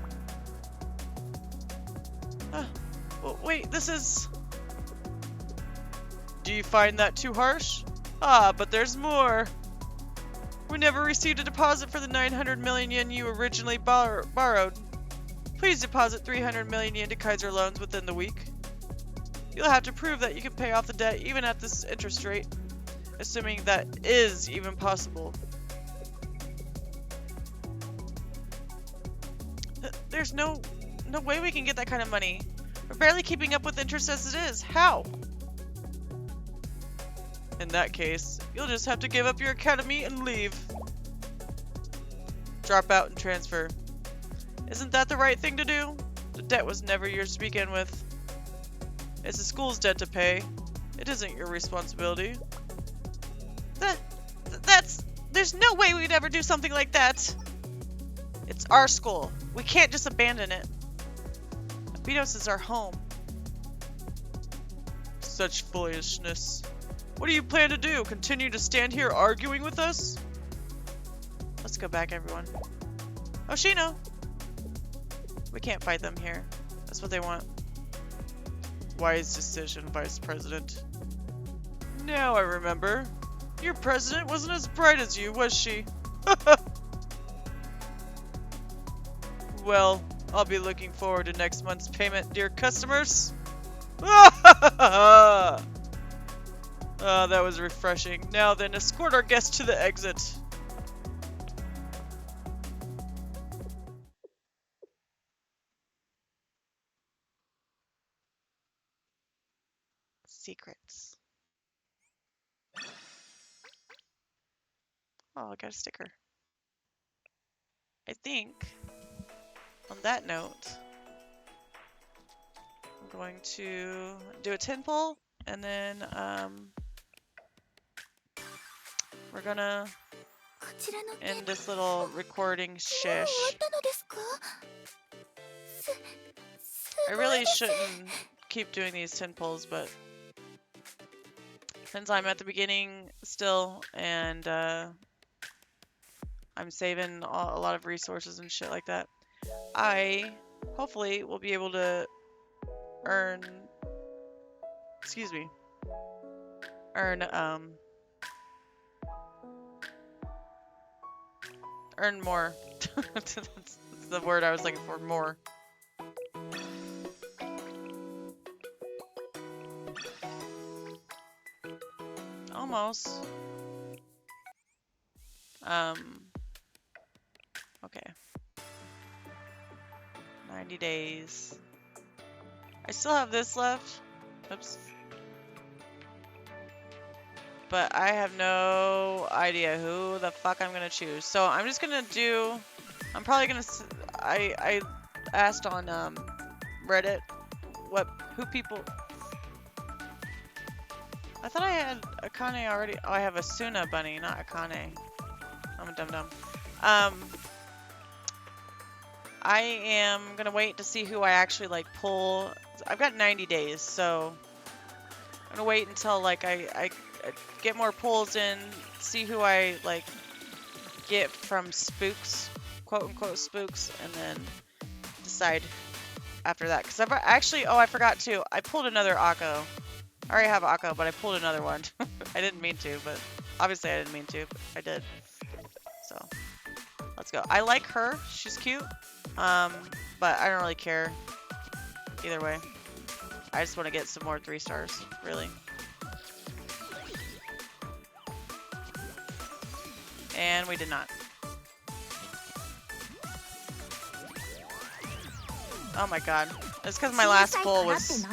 Wait, this is... Do you find that too harsh? Ah, but there's more. We never received a deposit for the 900 million yen you originally borrowed. Please deposit 300 million yen to Kaiser Loans within the week. You'll have to prove that you can pay off the debt even at this interest rate, assuming that is even possible. There's no way we can get that kind of money. We're barely keeping up with interest as it is. How? In that case, you'll just have to give up your academy and leave. Drop out and transfer. Isn't that the right thing to do? The debt was never yours to begin with. It's the school's debt to pay. It isn't your responsibility. There's no way we'd ever do something like that. It's our school. We can't just abandon it. Abidos is our home. Such foolishness. What do you plan to do? Continue to stand here arguing with us? Let's go back, everyone. Oshino! We can't fight them here. That's what they want. Wise decision, Vice President. Now I remember. Your president wasn't as bright as you, was she? Well, I'll be looking forward to next month's payment, dear customers. Oh, that was refreshing. Now then, escort our guests to the exit. Secrets. Oh, I got a sticker. I think, on that note, I'm going to do a 10 pull, and then, we're gonna こちらの件 end this little recording 終わ shish. ったのですか？す I ごい really です。 shouldn't keep doing these 10 pulls, but since I'm at the beginning still, and, I'm saving a lot of resources and shit like that, I hopefully will be able to earn, excuse me, earn more. That's the word I was looking for, more. Almost. Okay. 90 days. I still have this left. Oops. But I have no idea who the fuck I'm gonna choose. So I'm just gonna do, I'm probably gonna, I asked on Reddit who people, I thought I had Akane already. Oh, I have Asuna Bunny, not Akane. I'm a dum-dum. I am gonna wait to see who I actually like pull. I've got 90 days, so I'm gonna wait until like I get more pulls in, see who I like get from spooks, quote unquote spooks, and then decide after that. Cause I've actually, oh, I forgot too. I pulled another Akko. I already have Akko, but I pulled another one. I didn't mean to, but obviously I didn't mean to, but I did. So let's go. I like her. She's cute. But I don't really care either way. I just want to get some more 3 stars, really. And we did not. Oh my god. It's because my last pull was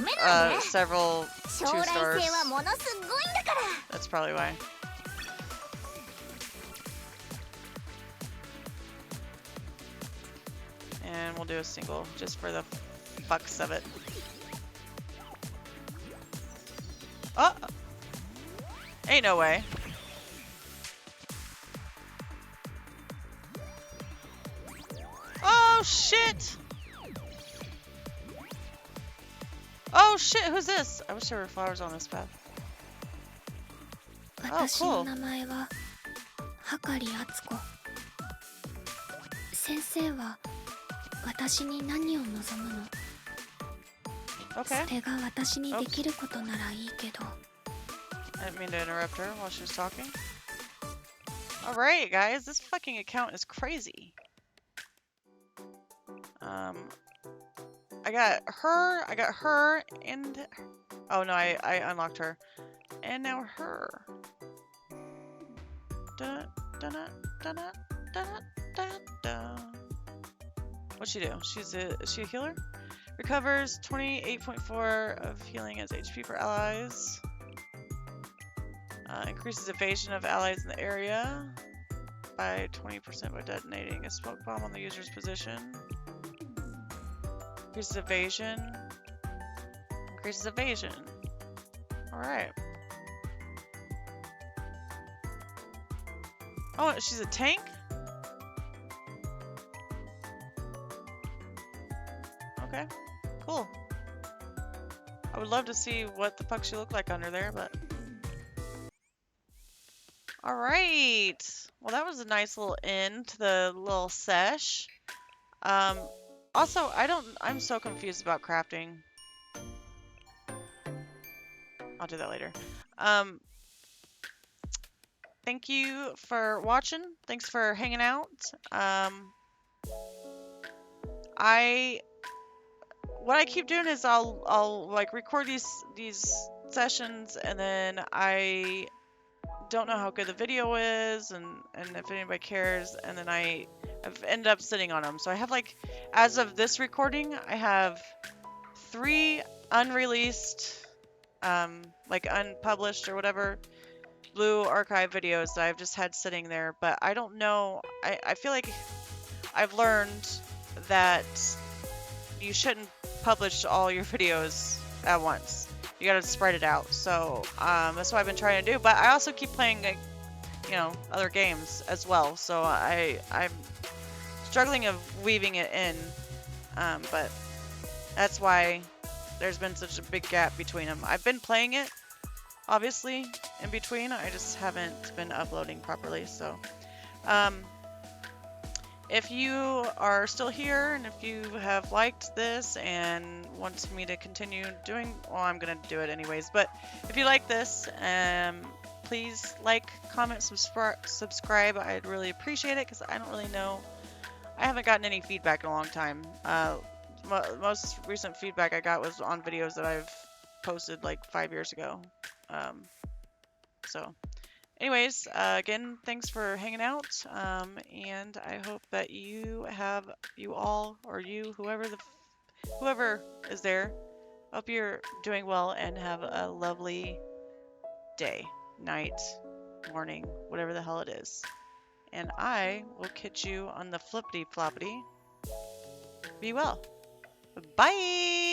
several 2 将来 stars. 性はものすごいんだから。 That's probably why. And we'll do a single just for the fucks of it. Oh! Ain't no way. Oh shit! Oh shit, who's this? I wish there were flowers on this path. Oh, 私の cool. 名前ははかりあつこ。先生は私に何を望むの？ Okay. それが私にできることならいいけど。 I didn't mean to interrupt her while she was talking. Alright, guys, this fucking account is crazy. I got her, and... Oh, no, I unlocked her. And now her. Da, da, da, da, da, da, da, da. What's she do? Is she a healer? Recovers 28.4 of healing as HP for allies. Increases evasion of allies in the area by 20% by detonating a smoke bomb on the user's position. Increases evasion. Increases evasion. Alright. Oh, she's a tank? Okay. Cool. I would love to see what the fuck she looked like under there, but... Alright! Well, that was a nice little end to the little sesh. Also, I'm so confused about crafting. I'll do that later. Thank you for watching. Thanks for hanging out. What I keep doing is I'll like record these sessions, and then I don't know how good the video is, and if anybody cares, and then I've ended up sitting on them. So I have, like, as of this recording, I have 3 unreleased, like unpublished or whatever, Blue Archive videos that I've just had sitting there. But I don't know, I feel like I've learned that you shouldn't publish all your videos at once. You gotta spread it out. So that's what I've been trying to do. But I also keep playing, like, you know, other games as well. So I'm struggling of weaving it in. But that's why there's been such a big gap between them. I've been playing it, obviously, in between. I just haven't been uploading properly. So if you are still here, and if you have liked this and want me to continue doing, well, I'm going to do it anyways. But if you like this, please like, comment, subscribe. I'd really appreciate it, because I don't really know. I haven't gotten any feedback in a long time. Most recent feedback I got was on videos that I've posted like 5 years ago. So anyways, again, thanks for hanging out, and I hope that you all, or you, whoever is there, hope you're doing well and have a lovely day, night, morning, whatever the hell it is. And I will catch you on the flippity floppity. Be well. Bye!